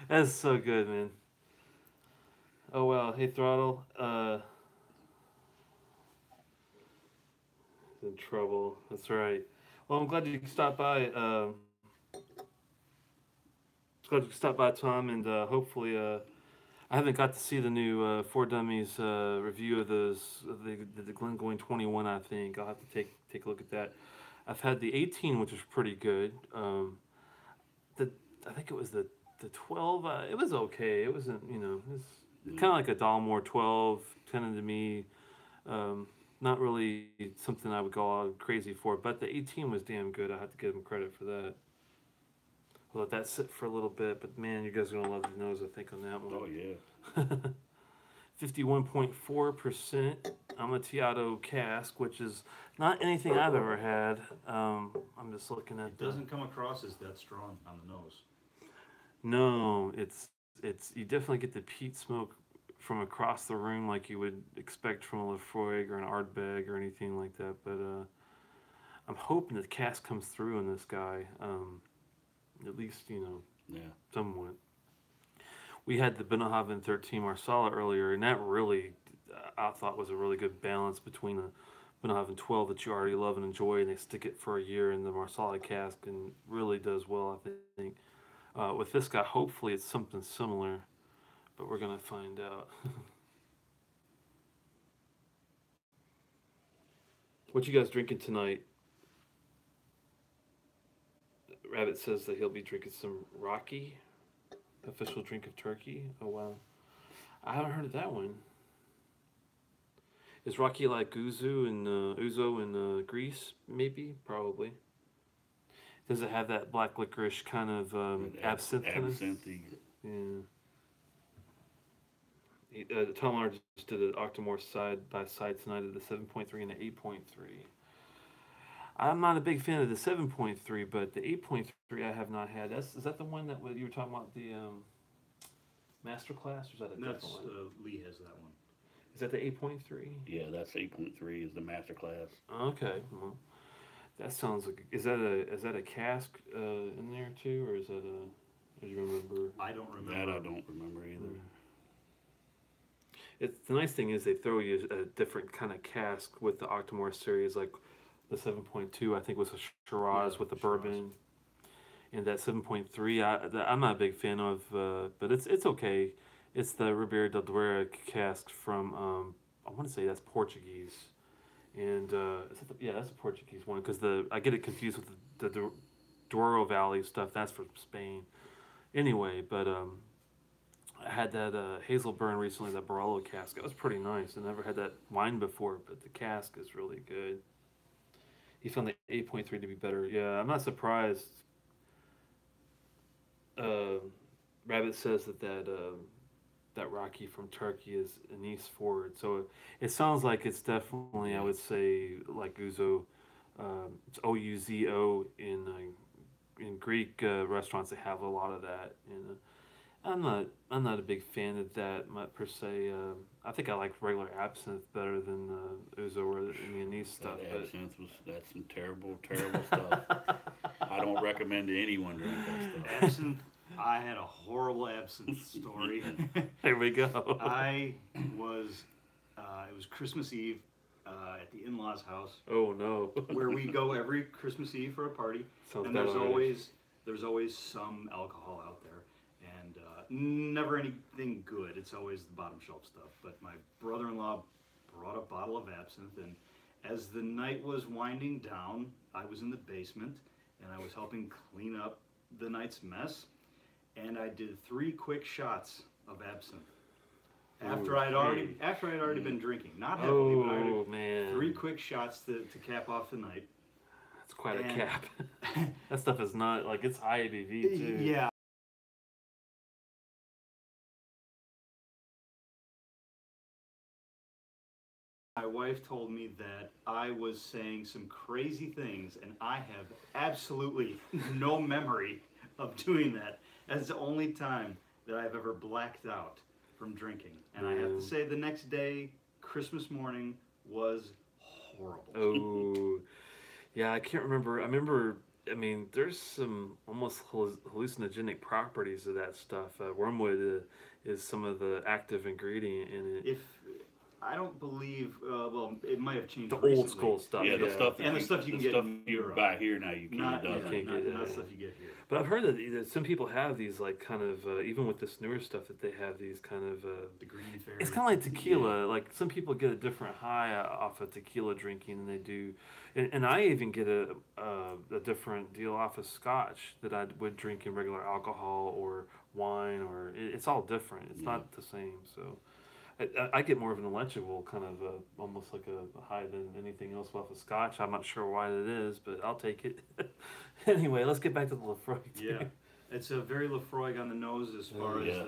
That's so good, man. Oh wow. Hey, Throttle. In trouble. That's right. Well, I'm glad you stopped by. Glad you stopped by, Tom, and hopefully, I haven't got to see the new Four Dummies review of the Glengoyne 21. I think I'll have to take a look at that. I've had the 18, which was pretty good. I think it was the 12. It was okay. It wasn't, it's kind of like a Dalmore 12, kind of to me. Not really something I would go all crazy for, but the 18 was damn good. I have to give him credit for that. I'll let that sit for a little bit, but man, you guys are gonna love the nose, I think, on that one. Oh yeah. 51.4% Amontillado cask, which is not anything I've ever had. I'm just looking at. It doesn't come across as that strong on the nose. No, it's you definitely get the peat smoke from across the room like you would expect from a Laphroaig or an Ardbeg or anything like that. But I'm hoping the cask comes through in this guy. At least, Yeah. somewhat. We had the Benahaven 13 Marsala earlier, and that really, I thought, was a really good balance between the Benahaven 12 that you already love and enjoy, and they stick it for a year in the Marsala cask, and really does well, I think. With this guy, hopefully it's something similar, but we're going to find out. What you guys drinking tonight? Rabbit says that he'll be drinking some Rocky, official drink of Turkey. Oh wow, I haven't heard of that one. Is Rocky like Ouzo in Greece? Maybe, probably. Does it have that black licorice kind of absinthe? Absinthe. Yeah. Tom Lard just did an Octomore side by side tonight of the 7.3 and the 8.3. I'm not a big fan of the 7.3, but the 8.3 I have not had. Is that the one that you were talking about, the masterclass, or is that a different one? Lee has that one. Is that the 8.3? Yeah, that's 8.3 is the master class. Okay, well, that sounds like. Is that a cask in there too, or is that a? Do you remember? I don't remember. That I don't remember either. It's the nice thing is they throw you a different kind of cask with the Octomore series, like the 7.2 I think was a Shiraz with the bourbon, and that 7.3 I'm not a big fan of, but it's okay. It's the Ribeira del Duero cask from I want to say that's Portuguese, and that's a Portuguese one because I get it confused with the Douro Valley stuff. That's from Spain, anyway. But I had that Hazelburn recently, that Barolo cask. It was pretty nice. I never had that wine before, but the cask is really good. He found the 8.3 to be better. Yeah, I'm not surprised. Rabbit says that Rocky from Turkey is anise forward. So it sounds like it's definitely, I would say, like Ouzo. It's Ouzo in Greek restaurants. They have a lot of that. And I'm not a big fan of that per se. I think I like regular absinthe better than Ouzo or the anise stuff. That absinthe that's some terrible stuff. I don't recommend anyone drink that stuff. Absinthe. I had a horrible absinthe story. There we go. It was Christmas Eve at the in-laws' house. Oh no. Where we go every Christmas Eve for a party. Sounds and there's always some alcohol out there. And never anything good. It's always the bottom shelf stuff. But my brother-in-law brought a bottle of absinthe, and as the night was winding down, I was in the basement, and I was helping clean up the night's mess. And I did 3 quick shots of absinthe after I'd already been drinking, not heavily, but I already, 3 quick shots to cap off the night. quite a And- cap. That stuff is not like it's high ABV too. Yeah. My wife told me that I was saying some crazy things, and I have absolutely no memory of doing that. That's the only time that I've ever blacked out from drinking. And I have Yeah. to say, the next day, Christmas morning, was horrible. Oh, yeah, I can't remember. I remember. I mean, there's some almost hallucinogenic properties of that stuff. Wormwood is some of the active ingredient in it. If I don't believe, well, it might have changed The recently. old school stuff. Yeah, the stuff that And the stuff you can the get stuff in you Europe. buy here now you can't. Not, doesn't. can't get not it. stuff you get here. But I've heard that some people have these like kind of even with this newer stuff that they have these kind of The green fairy. it's kind of like tequila. Like some people get a different high off of tequila drinking than they do, and I even get a different deal off of scotch that I would drink in regular alcohol or wine, or it's all different. It's not the same. So I get more of an electrical kind of almost like a high than anything else off of scotch. I'm not sure why that is, but I'll take it. Anyway, let's get back to the Laphroaig. Yeah, it's a very Laphroaig on the nose as far as yes.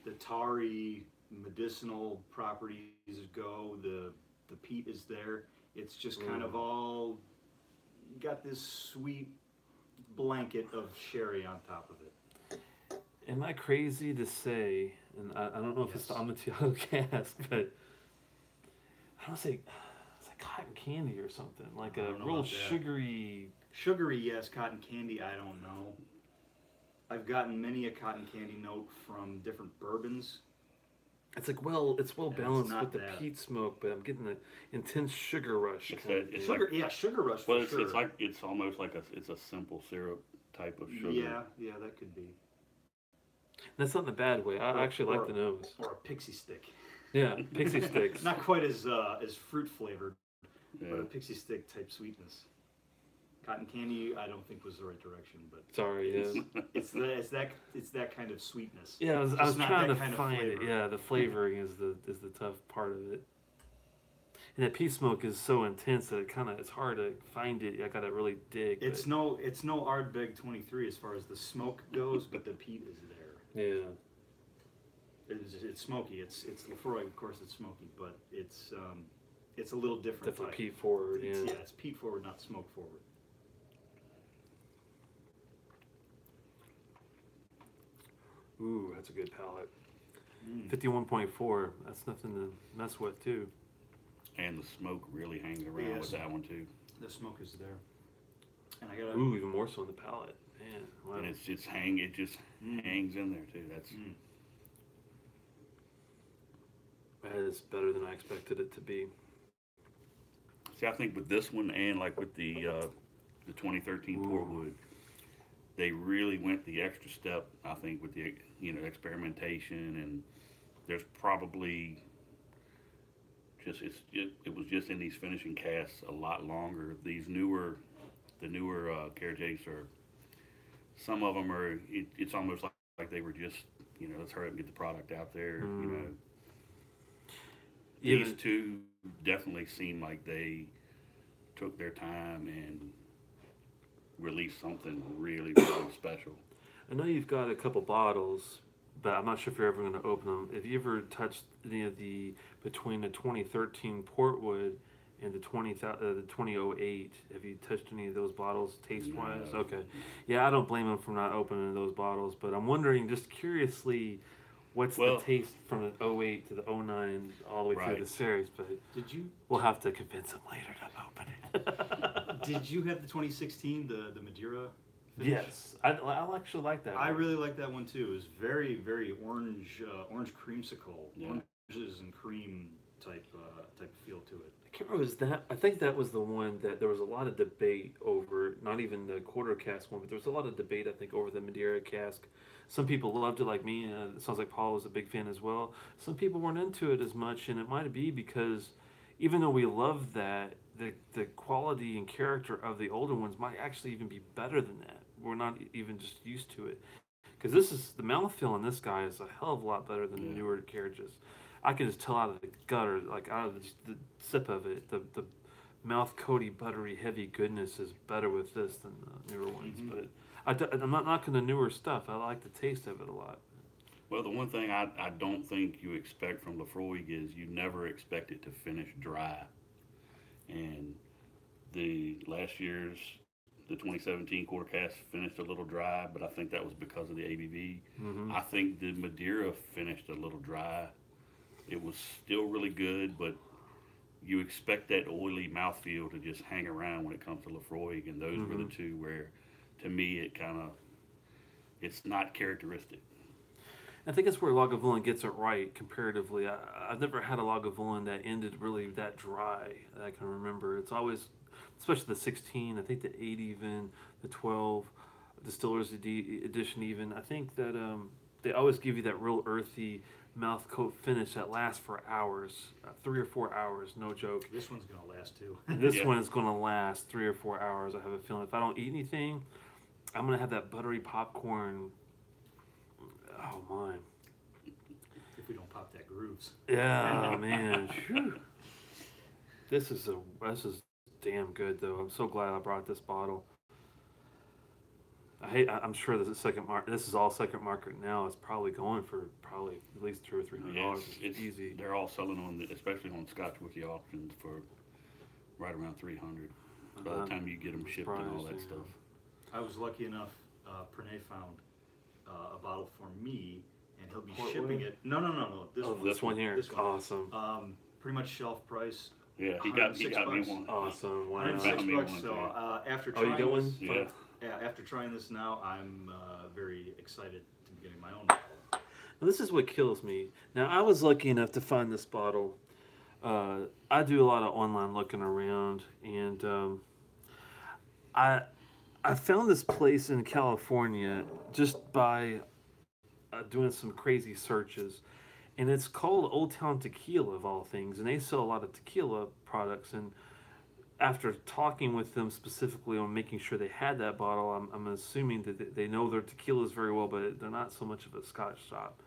the tarry medicinal properties go. The peat is there. It's just kind of all got this sweet blanket of sherry on top of it. Am I crazy to say, and I don't know if it's the Yes. Amontillado cask, but I don't say it's like cotton candy or something, like I a don't know real about that. sugary. Sugary, yes. Cotton candy, I don't know. I've gotten many a cotton candy note from different bourbons. It's like it's well And it's balanced not with the that. peat smoke, but I'm getting the intense sugar rush. It's kind of that- it's thing. Sugar, yeah, sugar rush for Well, it's, sure. it's like it's almost like it's a simple syrup type of sugar. yeah, that could be. That's not in a bad way. I actually like the nose. Or a pixie stick. Yeah, pixie sticks. Not quite as fruit flavored, Yeah. but a pixie stick type sweetness. Cotton candy, I don't think was the right direction, but Sorry, yeah. it's that kind of sweetness. Yeah, I was Just not trying that to kind of find it. flavor. Yeah, the flavoring is the tough part of it. And that peat smoke is so intense that it's hard to find it. I gotta really dig. It's no Ardbeg 23 as far as the smoke goes, but the peat is there. Yeah. It's smoky. It's Laphroaig, of course, it's smoky, but it's a little different. Definitely type. peat forward. Yeah. It's peat forward, not smoke forward. Ooh, that's a good palate. Mm. 51.4. That's nothing to mess with too. And the smoke really hangs around Yes. with that one too. The smoke is there, and I gotta. Ooh, even more so on the palate. Man, wow. And it just hangs in there too. That's Mm. That is better than I expected it to be. see, I think with this one and like with the 2013 Ooh. Portwood, they really went the extra step. I think with the experimentation, and there's probably it was just in these finishing casks a lot longer. These the newer Cairdeas are, some of them are. It's almost like they were just let's hurry up and get the product out there. Even- These two definitely seem like they took their time and released something really, really special. I know you've got a couple bottles, but I'm not sure if you're ever going to open them. Have you ever touched any of between the 2013 Portwood and the 2008? Have you touched any of those bottles taste-wise? No. Okay. Yeah, I don't blame them for not opening those bottles, but I'm wondering, just curiously, what's Well- the taste from the 08 to the 09 all the way through Right. the series? But Did you we'll have to convince them later to open it. did you have the 2016 the Madeira? finish? Yes, I actually like that. I one. really like that one too. It was very, very orange creamsicle, Yeah. oranges and cream type feel to it. I can't remember, was that, I think that was the one that there was a lot of debate over, not even the quarter cask one, but there was a lot of debate, I think, over the Madeira cask. Some people loved it like me, and it sounds like Paul was a big fan as well. Some people weren't into it as much, and it might be because even though we love that, the quality and character of the older ones might actually even be better than that. We're not even just used to it. Because the mouthfeel in this guy is a hell of a lot better than the Yeah. newer Cairdeas. I can just tell out of the gutter, like out of the sip of it, the mouth coaty, buttery, heavy goodness is better with this than the newer ones. Mhm. But I'm not knocking the newer stuff. I like the taste of it a lot. Well, the one thing I don't think you expect from Laphroaig is you never expect it to finish dry. And the last year's, the 2017 quarter cast finished a little dry, but I think that was because of the ABV. Hmm. I think the Madeira finished a little dry. It was still really good, but you expect that oily mouthfeel to just hang around when it comes to Laphroaig, and those were the two where, to me, it's not characteristic. I think it's where Lagavulin gets it right comparatively. I've never had a Lagavulin that ended really that dry that I can remember. It's always, especially the 16, I think the 8 even, the 12, Distillers Edition even. I think that they always give you that real earthy mouth coat finish that lasts for hours, 3 or 4 hours, no joke. This one's gonna last too. This Yeah. one is going to last 3 or 4 hours. I have a feeling if I don't eat anything, I'm going to have that buttery popcorn. Oh my. If we don't pop that grooves. Yeah, man. Phew. This is damn good though. I'm so glad I brought this bottle. I'm sure this is second market. This is all second market now. It's probably going for probably at least $200 or $300. Yeah, It's easy. They're all selling on, especially on Scotch Wiki auctions, for right around 300. By the time you get them shipped and all that surprised, stuff. I was lucky enough, Pranay found a bottle for me, and he'll be Portwood? shipping it. No. This one here. This one. Awesome. Pretty much shelf price. Yeah, he got me $106. one. Awesome. Wow. $106 found me one, bucks. too. So after Oh, you trying get one? this, Yeah. after trying this now, I'm very excited to be getting my own bottle. Now, this is what kills me. Now, I was lucky enough to find this bottle. I do a lot of online looking around, and I found this place in California just by doing some crazy searches, and it's called Old Town Tequila of all things, and they sell a lot of tequila products. And after talking with them specifically on making sure they had that bottle, I'm assuming that they know their tequilas very well, but they're not so much of a Scotch shop.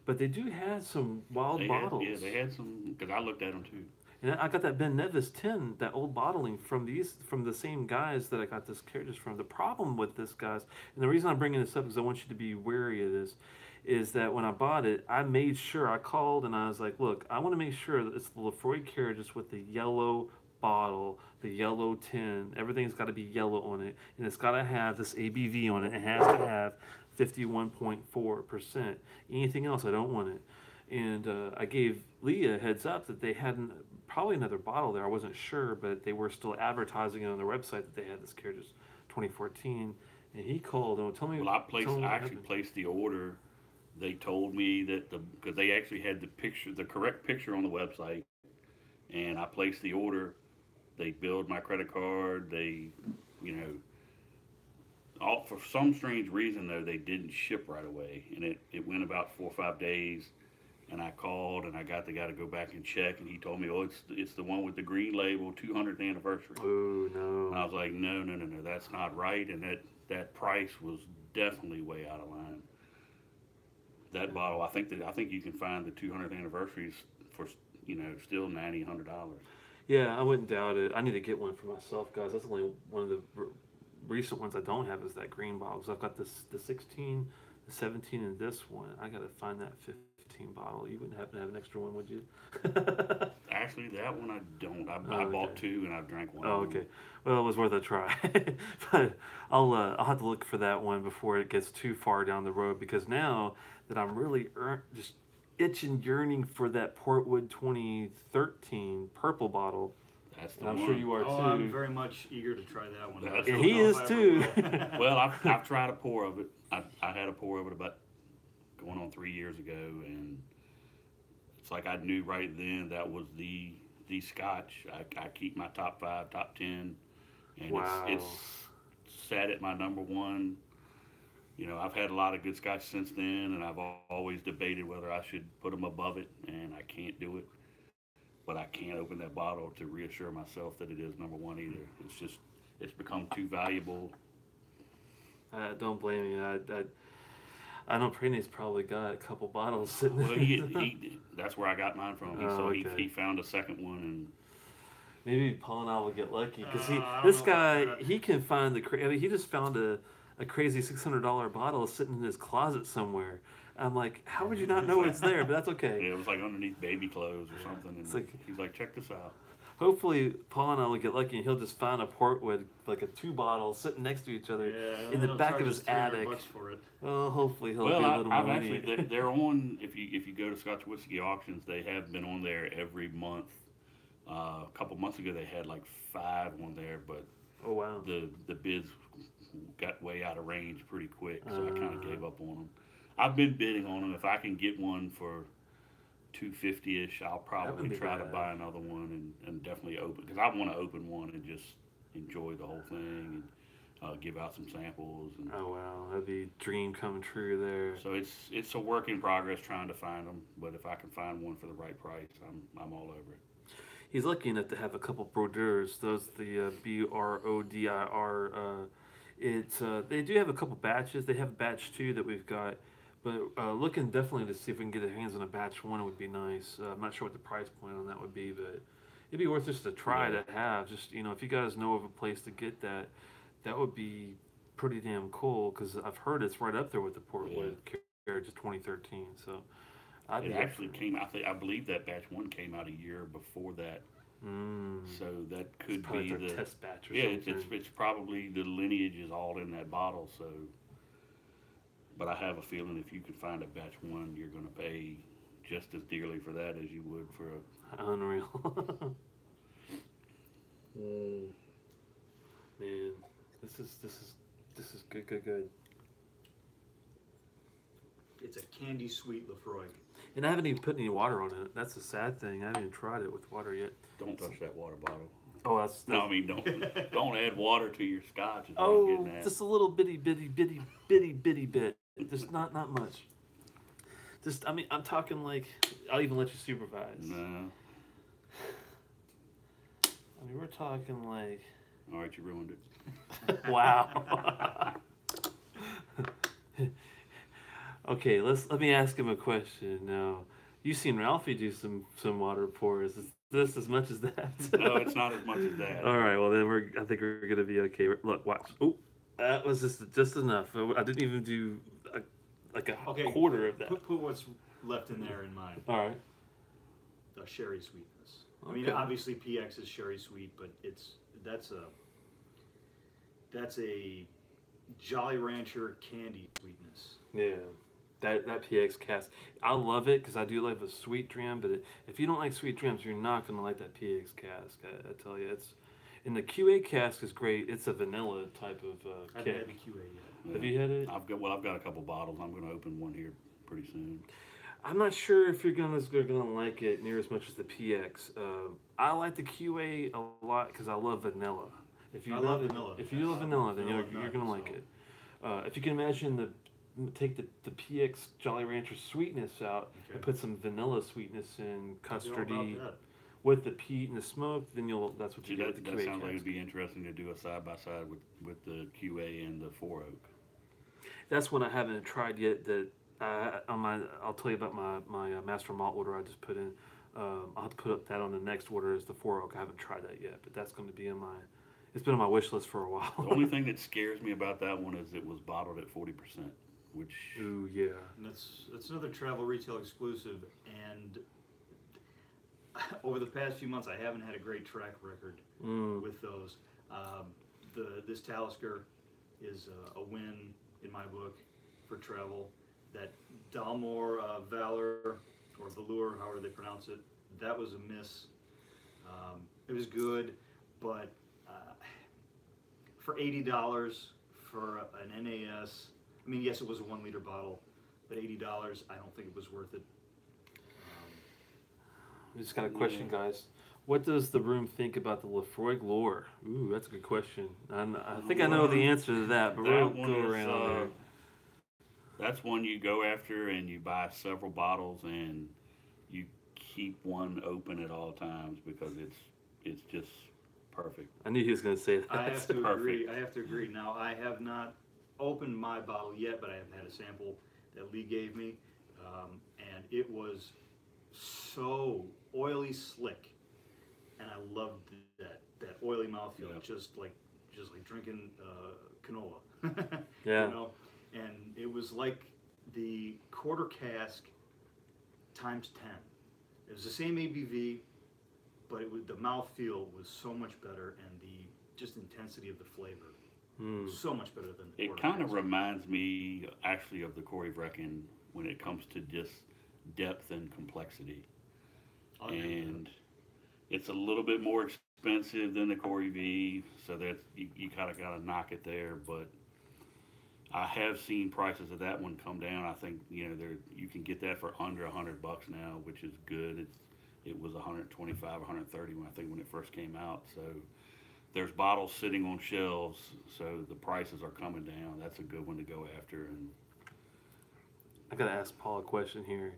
But they do have some wild bottles. Yeah, they had some, because I looked at them too. And I got that Ben Nevis 10, that old bottling from the same guys that I got this Cairdeas from. The problem with this, guys, and the reason I'm bringing this up is I want you to be wary of this, is that when I bought it, I made sure, I called and I was like, look, I want to make sure that it's the Laphroaig Cairdeas with the yellow bottle, the yellow tin. Everything's got to be yellow on it, and it's got to have this ABV on it. It has to have 51.4%. Anything else, I don't want it. And I gave Leah a heads up that they had probably another bottle there. I wasn't sure, but they were still advertising it on their website that they had this Cairdeas 2014. And he called and told me. Well, tell me I what actually happened. placed the order. They told me that because they actually had the correct picture on the website, and I placed the order. They billed my credit card. They, for some strange reason though, they didn't ship right away, and it went about 4 or 5 days. And I called and I got the guy to go back and check, and he told me, oh, it's the one with the green label, 200th anniversary. Oh no! And I was like, no, that's not right, and that price was definitely way out of line. That bottle, I think you can find the 200th anniversaries for still $90, $100. Yeah, I wouldn't doubt it. I need to get one for myself, guys. That's only one of the recent ones I don't have is that green bottle. So I've got the 16, the 17, and this one. I got to find that 15 bottle. You wouldn't happen to have an extra one, would you? Actually, that one I don't. I Oh, bought okay. two and I've drank one. Oh, of them. okay. Well, it was worth a try. But I'll have to look for that one before it gets too far down the road, because now that I'm really just itching, yearning for that Portwood 2013 purple bottle, That's the and I'm one. sure you are Oh, too. I'm very much eager to try that one. That's I And don't he know is if I too. ever will. Well, I've tried a pour of it. I had a pour of it about going on 3 years ago, and it's like I knew right then that was the Scotch. I keep my top 5, top 10, and Wow. it's sat at my number one. I've had a lot of good Scotch since then, and I've always debated whether I should put them above it, and I can't do it. But I can't open that bottle to reassure myself that it is number one either. It's become too valuable. Don't blame me. I know Pranay's probably got a couple bottles sitting Well, there. that's where I got mine from. Oh, So okay. he found a second one, and Maybe Paul and I will get lucky because I don't this know about guy, that. he can find I mean, he just found a crazy $600 bottle sitting in his closet somewhere. I'm like, how would you not know it's there? But that's okay. Yeah, it was like underneath baby clothes or something, It's and like, he's like, check this out. hopefully, Paul and I will get lucky and he'll just find a Portwood, like a two bottle sitting next to each other Yeah, in the they'll back charge of us his 300 attic. bucks for it. Well, hopefully he'll Well, be a little I've more actually lenient. they're on. If you go to Scotch Whiskey Auctions, they have been on there every month. A couple months ago, they had like 5 on there, but Oh, wow. the bids got way out of range pretty quick, so I kind of gave up on them. I've been bidding on them. If I can get one for 250-ish, I'll probably be try to bad. buy another one and definitely open, because I want to open one and just enjoy the whole thing and give out some samples. And Oh, wow. That'd be dream come true there. so it's a work in progress trying to find them, but if I can find one for the right price, I'm all over it. He's lucky enough to have a couple brodeurs. Those the BRODIR. It's they do have a couple batches. They have batch 2 that we've got, but looking definitely to see if we can get our hands on a batch 1 would be nice. I'm not sure what the price point on that would be, but it'd be worth just a try Yeah. to have. Just if you guys know of a place to get that, that would be pretty damn cool. Because I've heard it's right up there with the Portwood Cairdeas 2013. So I'd It be up actually for it. came. I believe that batch 1 came out a year before that, so that could Probably be their the test batch or yeah. something. It's probably the lineage is all in that bottle. So, but I have a feeling if you could find a batch 1, you're going to pay just as dearly for that as you would for a. Unreal. Man, this is good. It's a candy sweet Laphroaig. And I haven't even put any water on it. That's the sad thing. I haven't even tried it with water yet. Don't touch that water bottle. Oh, that's No, I mean don't add water to your scotch. Is what I'm oh, getting at. just a little bitty bit. Just not much. Just I'm talking like I'll even let you supervise. No. I mean, we're talking like All right, you ruined it. wow. Okay, let me ask him a question now. You've seen Ralphie do some water pours. Is this as much as that? No, it's not as much as that. All right, well then I think we're gonna be okay. Look, watch. Oh, that was just enough. I didn't even do like a Okay, quarter of that. Put what's left in there in mind. All right. The sherry sweetness. I mean, Okay. obviously PX is sherry sweet, but that's a Jolly Rancher candy sweetness. Yeah. That PX cask, I love it because I do love a sweet dram. But if you don't like sweet drams, you're not gonna like that PX cask. I tell you, and the QA cask is great. It's a vanilla type of I haven't cask. had the QA yet. Yeah. Have you had it? I've got a couple bottles. I'm going to open one here pretty soon. I'm not sure if you're gonna like it near as much as the PX. I like the QA a lot because I love vanilla. If you I love love vanilla. if you love vanilla, then Vanilla you're gonna nut, like so. it. If you can imagine take the PX Jolly Rancher sweetness out and put some vanilla sweetness in custardy with the peat and the smoke, then that's what See, you get with the that QA sounds like cask. it'd be interesting to do a side by side with the QA and the 4 Oak. That's one I haven't tried yet. That I'll tell you about my master malt order I just put in. I'll have to put up that on the next order as the 4 Oak. I haven't tried that yet, but that's going to be it's been on my wish list for a while. The only thing that scares me about that one is it was bottled at 40%, which Ooh, yeah. And that's another travel retail exclusive. And over the past few months, I haven't had a great track record with those. This Talisker is a win in my book for travel. That Dalmore Valor or Valor, however they pronounce it, that was a miss. It was good, but for $80 for an NAS, I mean, yes, it was a 1 liter bottle, but $80, I don't think it was worth it. We just got a question, guys. What does the room think about the Laphroaig lore? Ooh, that's a good question. I think I know the answer to that, but we'll go around there. That's one you go after and you buy several bottles and you keep one open at all times because it's just perfect. I knew he was going to say that. I have to Perfect. agree. I have to agree. Now, I have not opened my bottle yet, but I have had a sample that Lee gave me, and it was so oily slick and I loved that oily mouthfeel, Yeah. just like drinking canola. Yeah. You know, and it was like the quarter cask times 10. It was the same ABV, but the mouthfeel was so much better, and the just intensity of the flavor so much better than the It quarter kind of cask. reminds me actually of the Corey Vrecken when it comes to just depth and complexity. I'll agree with that. And it's a little bit more expensive than the Corey V, so that you kind of got to knock it there. But I have seen prices of that one come down. I think there you can get that for under $100 now, which is good. It was 125, 130 when it first came out. So there's bottles sitting on shelves, so the prices are coming down. That's a good one to go after. And I gotta ask Paul a question here.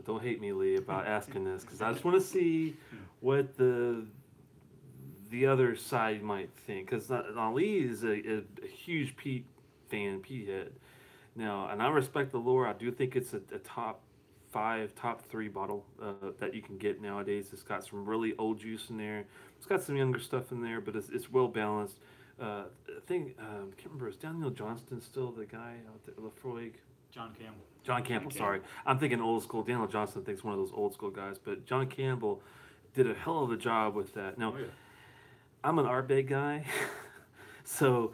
Don't hate me, Lee, about asking this because I just want to see what the other side might think. Because Lee is a huge Pete fan, Pete head. Now, and I respect the lore. I do think it's a top 5, top 3 bottle that you can get nowadays. It's got some really old juice in there. It's got some younger stuff in there, but it's well balanced. I think I can't remember. Is Daniel Johnston still the guy out there? Laphroaig. John Campbell. John Campbell, sorry. I'm thinking old school. Daniel Johnston thinks one of those old school guys, but John Campbell did a hell of a job with that. Now, Oh, yeah. I'm an Ardbeg guy, so,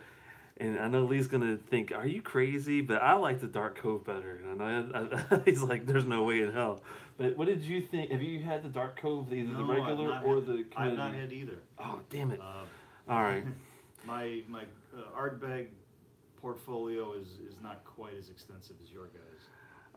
and I know Lee's gonna think, "Are you crazy?" But I like the Dark Cove better, and he's like, "There's no way in hell." But what did you think? Have you had the Dark Cove, either the No, I've regular not or had- the I've not committee? had either. Oh, damn it! Uh, All right. my Ardbeg portfolio is not quite as extensive as your guys.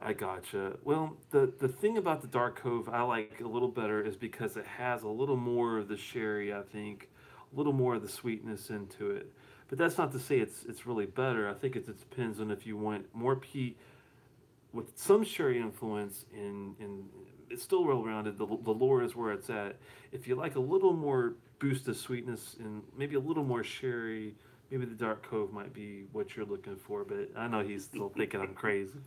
I gotcha. Well, the thing about the Dark Cove I like a little better is because it has a little more of the sherry, I think, a little more of the sweetness into it. But that's not to say it's really better. I think it depends on if you want more peat with some sherry influence and it's still well rounded. The lore is where it's at. If you like a little more boost of sweetness and maybe a little more sherry, maybe the Dark Cove might be what you're looking for. But I know he's still thinking I'm crazy.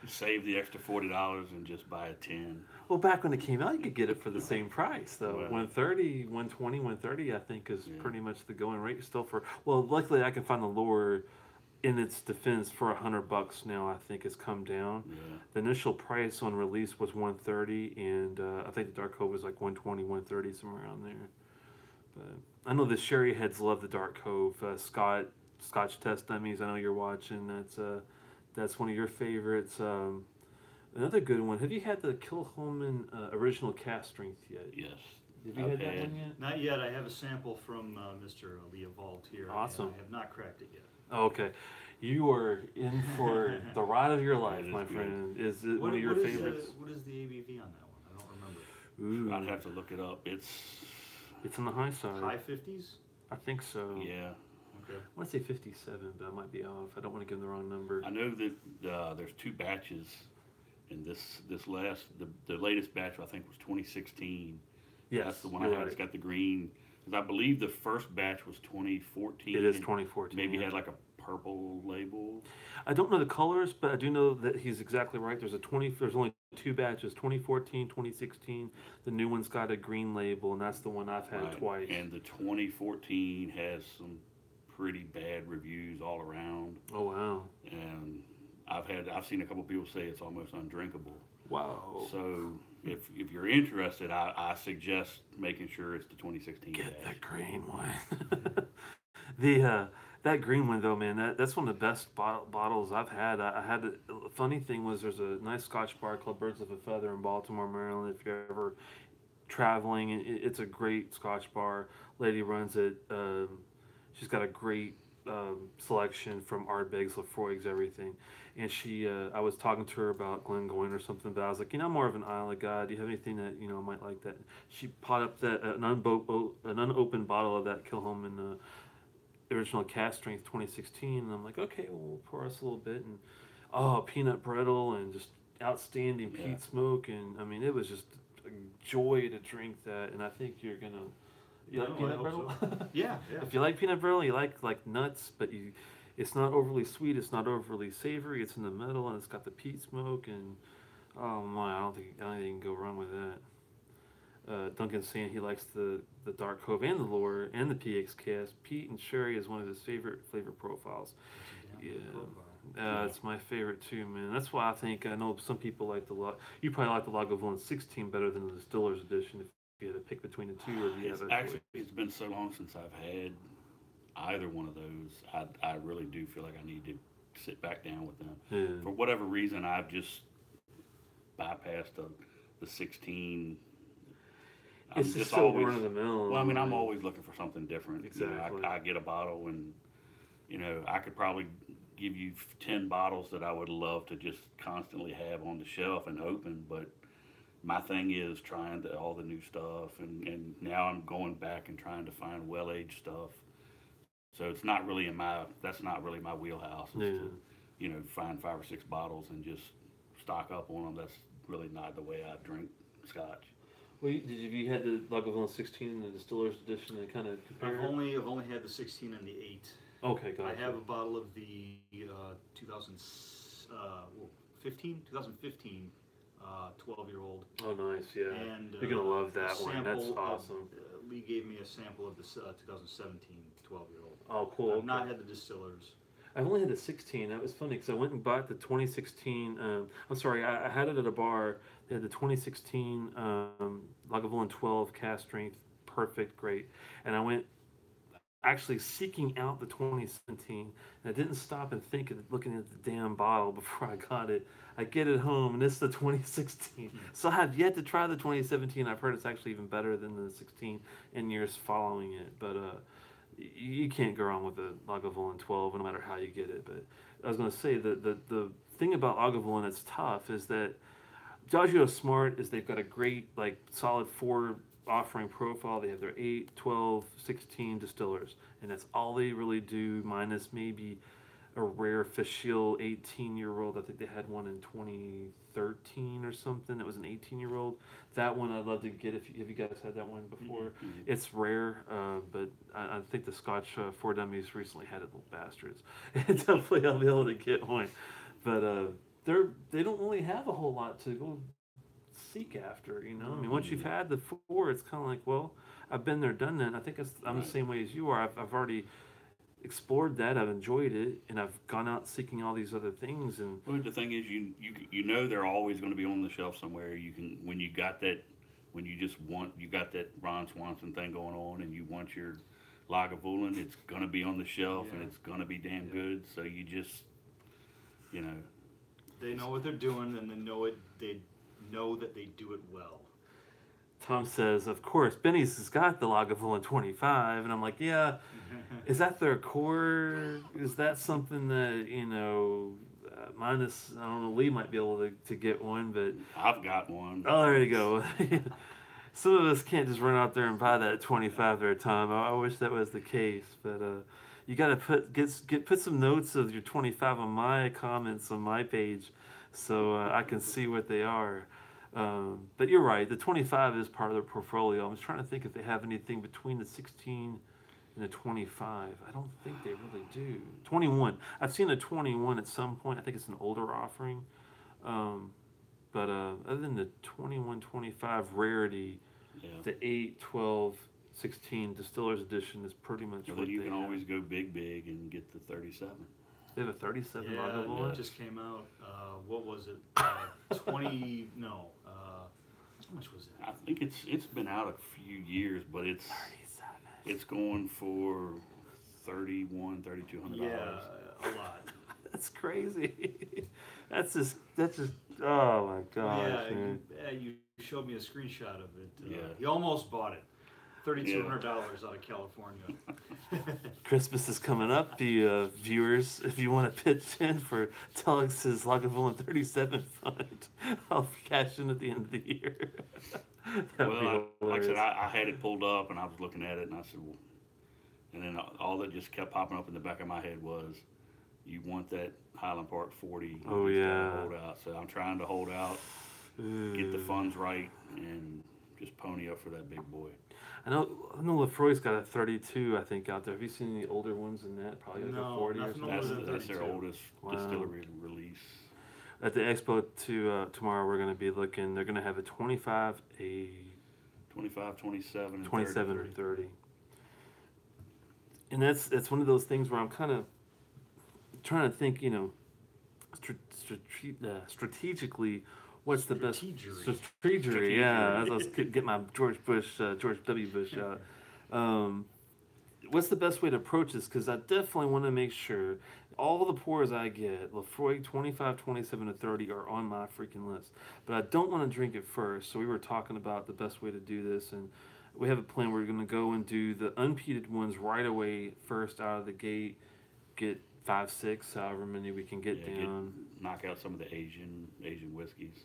save the extra $40 and just buy a 10. Well, back when it came out, you could get it for the same price, though. Well, 130, 120, 130, I think, is Yeah. pretty much the going rate still for. Well, luckily, I can find the lure in its defense for $100 now. I think it's come down. Yeah. The initial price on release was 130, and I think the Dark Cove was like 120, 130, somewhere around there. But I know the Sherry heads love the Dark Cove. Scotch Test Dummies. I know you're watching. That's one of your favorites. Another good one. Have you had the Kilhoman original cast strength yet? Yes. Have you I've had that had- one yet? Not yet. I have a sample from Mr. Lee Evolved here. and Awesome. I have not cracked it yet. Oh, okay. You are in for the ride of your life, That is my good. friend. Is it one of your What is favorites? what is the ABV on that one? I don't remember. Ooh, I'd have to look it up. It's it's on the high side. High 50s? I think so. yeah. Okay. I want to say 57, but I might be off. I don't want to give them the wrong number. I know that there's 2 batches, and the latest batch I think was 2016. Yes, That's the one I you're had. right. It's got the green. 'Cause I believe the first batch was 2014. It is and 2014. Maybe yeah. had like a purple label. I don't know the colors, but I do know that he's exactly right. There's only 2 batches, 2014, 2016. The new one's got a green label, and that's the one I've had Right. twice. And the 2014 has some pretty bad reviews all around. Oh wow. And I've seen a couple people say it's almost undrinkable. Wow. So if you're interested, I suggest making sure it's the 2016 Get batch. the green one. The that green one though, man, that's one of the best bottles I've had. I had the funny thing was there's a nice Scotch bar called Birds of a Feather in Baltimore, Maryland. If you're ever traveling, it's a great Scotch bar. Lady runs it. She's got a great selection from Ardbegs, Laphroaigs, everything. And I was talking to her about Glengoyne or something, but I was like, I'm more of an Isle guy. Do you have anything that might like that? She pot up an unopened bottle of that Kilhoman original cast strength 2016, and I'm like, okay, well, we'll pour us a little bit, and peanut brittle and just outstanding peat Yeah. smoke, and I mean, it was just a joy to drink that, and I think you're gonna. You like No, I peanut hope brittle? so. Yeah. If you like peanut brittle, you like nuts, but it's not overly sweet, it's not overly savory, it's in the middle, and it's got the peat smoke, and oh my, I don't think anything can go wrong with that. Duncan's saying he likes the Dark Cove and the Lore and the PX cast. Pete and Sherry is one of his favorite flavor profiles. Yeah. It's my favorite too, man. That's why I know some people like you probably like the Lagavulin 16 better than the Distiller's Edition if you had to pick between the two, or do you have a Actually, it's been so long since I've had either one of those. I really do feel like I need to sit back down with them. Yeah. For whatever reason, I've just bypassed the 16. It's just so run of the mill. Well, I mean, I'm always looking for something different. Exactly. You know, I get a bottle, and I could probably give you 10 bottles that I would love to just constantly have on the shelf and open, but my thing is trying all the new stuff, and now I'm going back and trying to find well-aged stuff. So it's not really that's not really my wheelhouse. Is to, find 5 or 6 bottles and just stock up on them. That's really not the way I drink Scotch. Well, you had the Lagavulin 16 and the Distiller's Edition and kind of compare? I've only had the 16 and the 8. Okay, gotcha. I have a bottle of the 2015 12-year-old. Oh, nice, yeah. And you're gonna love that one. That's awesome. Lee gave me a sample of the 2017 12-year-old. Oh, cool. I've not had the Distillers. I've only had the 16. That was funny because I went and bought the 2016. I'm sorry, I had it at a bar. They had the 2016 Lagavulin 12 cast strength, perfect, great. And I went actually seeking out the 2017, and I didn't stop and think of looking at the damn bottle before I got it. I get it home, and it's the 2016. So I have yet to try the 2017. I've heard it's actually even better than the 16 in years following it, but you can't go wrong with the Lagavulin 12 no matter how you get it. But I was going to say the thing about Lagavulin that's tough is that Diageo's smart is they've got a great solid 4 offering profile. They have their 8, 12, 16 distillers, and that's all they really do, minus maybe a rare Fischl 18-year-old. I think they had one in 2013 or something. It was an 18-year-old. That one I'd love to get if you guys had that one before. Mm-hmm. It's rare, but I think the Scotch 4 Dummies recently had it, little bastards. Definitely I'll be able to get one. But they don't really have a whole lot to go seek after, I mean, once you've had the 4, it's kind of like, well, I've been there, done that. I think I'm the same way as you are. I've already explored that. I've enjoyed it, and I've gone out seeking all these other things. And the thing is, they're always going to be on the shelf somewhere. You got that Ron Swanson thing going on, and you want your Lagavulin, it's going to be on the shelf, and it's going to be damn good. So you just, they know what they're doing, and they know it. They know that they do it well. Tom says, of course, Benny's has got the Lagavulin 25, and I'm like, yeah, is that their core? Is that something that, minus, I don't know, Lee might be able to get one, but... I've got one. Oh, there you go. Some of us can't just run out there and buy that 25 there, Tom. I wish that was the case, but you got to put some notes of your 25 on my comments on my page so I can see what they are. But you're right, the 25 is part of their portfolio. I was trying to think if they have anything between the 16 and the 25. I don't think they really do. 21. I've seen a 21 at some point. I think it's an older offering. But other than the 21, 25 rarity, the 8, 12, 16 Distiller's Edition is pretty much what you they can have. always go big and get the 37. They have a 37 Lagavulin? It just came out. What was it? 20? No. How much was it? I think it's been out a few years, but it's 37. It's going for $3,200. Yeah, a lot. That's crazy. That's just. Oh my gosh. Yeah, you showed me a screenshot of it. Yeah. He almost bought it. $3,200 out of California. Christmas is coming up, the viewers. If you want to pitch in for Telex's Lagavulin 37 fund, I'll cash in at the end of the year. Well, like I said, I had it pulled up and I was looking at it and I said, well, and then all that just kept popping up in the back of my head was, you want that Highland Park 40. Oh, yeah. Hold out. So I'm trying to hold out, get the funds right, and just pony up for that big boy. I know Laphroaig's got a 32, I think, out there. Have you seen any older ones than that? Probably like a 40 or something. That's their oldest distillery release. At the expo tomorrow, we're going to be looking. They're going to have a 25, a 25, 27, and 27 or 30. 30. And that's one of those things where I'm kind of trying to think, strategically, what's the best strategy? Yeah, as I was get my George W. Bush out. What's the best way to approach this? Because I definitely want to make sure all the pours I get, Laphroaig 25, 27, and 30 are on my freaking list. But I don't want to drink it first. So we were talking about the best way to do this, and we have a plan. We're going to go and do the unpeated ones right away, first out of the gate. Get 5, 6, however many we can get down. Knock out some of the Asian whiskeys.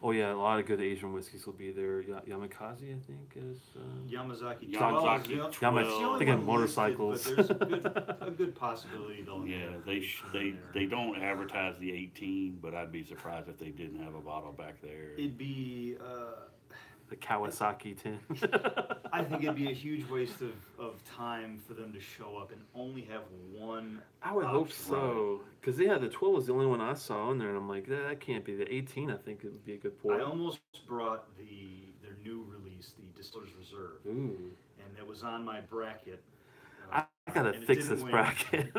Oh yeah, a lot of good Asian whiskeys will be there. Yamakaze, I think, is Yamazaki. I'm thinking motorcycles. But there's a good possibility they'll. Yeah, they don't advertise the 18, but I'd be surprised if they didn't have a bottle back there. It'd be the Kawasaki 10. I think it'd be a huge waste of time for them to show up and only have one. I would hope so, because the 12 was the only one I saw on there, and I'm like, that can't be. The 18, I think it would be a good pour. I almost brought their new release, the Distiller's Reserve, Ooh. And it was on my bracket. I gotta fix this bracket.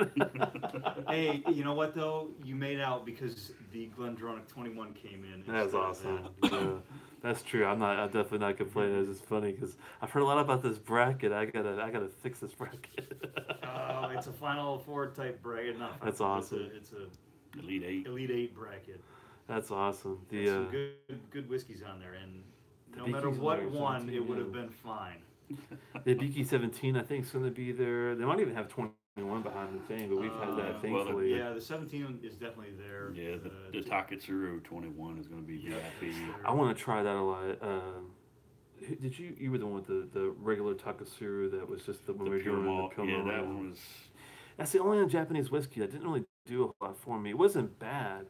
Hey, you know what though? You made out because the Glendronach 21 came in. That's awesome. Yeah, that's true. I'm definitely not complaining. It's just funny because I've heard a lot about this bracket. I gotta fix this bracket. It's a Final Four type bracket. That's awesome. It's a Elite 8. Elite 8 bracket. That's awesome. There's some good whiskeys on there, and no matter what one, it would have been fine. The Beaky 17, I think, is going to be there. They might even have 21 behind the thing, but we've had that, thankfully. Yeah, the 17 is definitely there. Yeah, the Taketsuru 21 is going to be VIP. I want to try that a lot. Did you were the one with the regular Taketsuru that was just the one we were doing the Pure Yeah, that one was. That's the only Japanese whiskey that didn't really do a lot for me. It wasn't bad.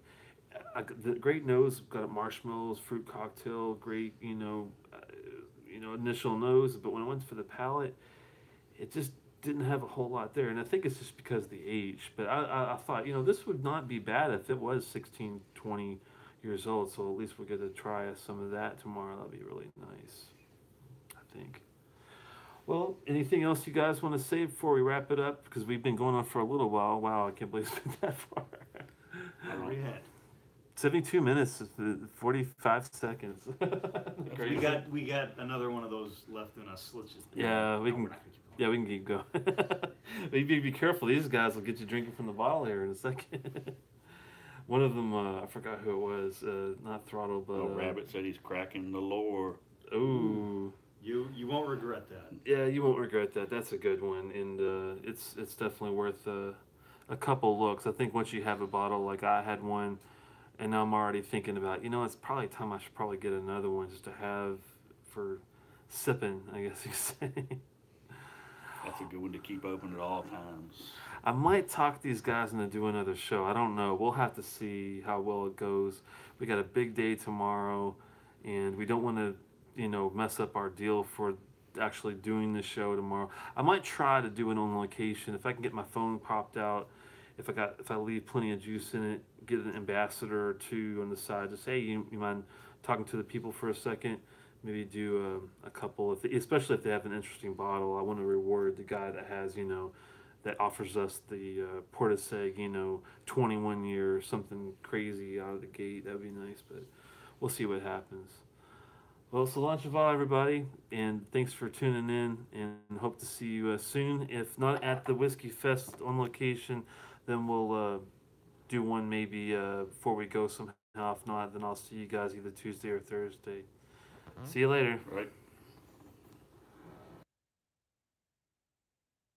The great nose, got marshmallows, fruit cocktail, great, initial nose, but when it went for the palate, it just didn't have a whole lot there. And I think it's just because of the age. But I thought, this would not be bad if it was 16, 20 years old. So at least we'll get to try some of that tomorrow. That'll be really nice, I think. Well, anything else you guys want to say before we wrap it up? Because we've been going on for a little while. Wow, I can't believe it's been that far. What are we at? 72 minutes, 45 seconds. we got another one of those left in us. Let's just we can keep going. But you be careful. These guys will get you drinking from the bottle here in a second. One of them, I forgot who it was. Not Throttle, but Rabbit said he's cracking the lore. Ooh. You won't regret that. Yeah, you won't regret that. That's a good one, and it's definitely worth a couple looks. I think once you have a bottle, like I had one. And now I'm already thinking about, it's probably time I should probably get another one just to have for sipping, I guess you say. That's a good one to keep open at all times. I might talk these guys into doing another show. I don't know. We'll have to see how well it goes. We got a big day tomorrow, and we don't want to, mess up our deal for actually doing the show tomorrow. I might try to do it on location if I can get my phone popped out. If I leave plenty of juice in it, get an ambassador or two on the side. Just hey, you mind talking to the people for a second? Maybe do a couple, especially if they have an interesting bottle. I want to reward the guy that has that offers us the Portishead 21 year or something crazy out of the gate. That'd be nice, but we'll see what happens. Well, Solange Val, everybody, and thanks for tuning in, and hope to see you soon. If not at the Whiskey Fest on location, then we'll do one maybe before we go somehow. If not, then I'll see you guys either Tuesday or Thursday. See you later. Right.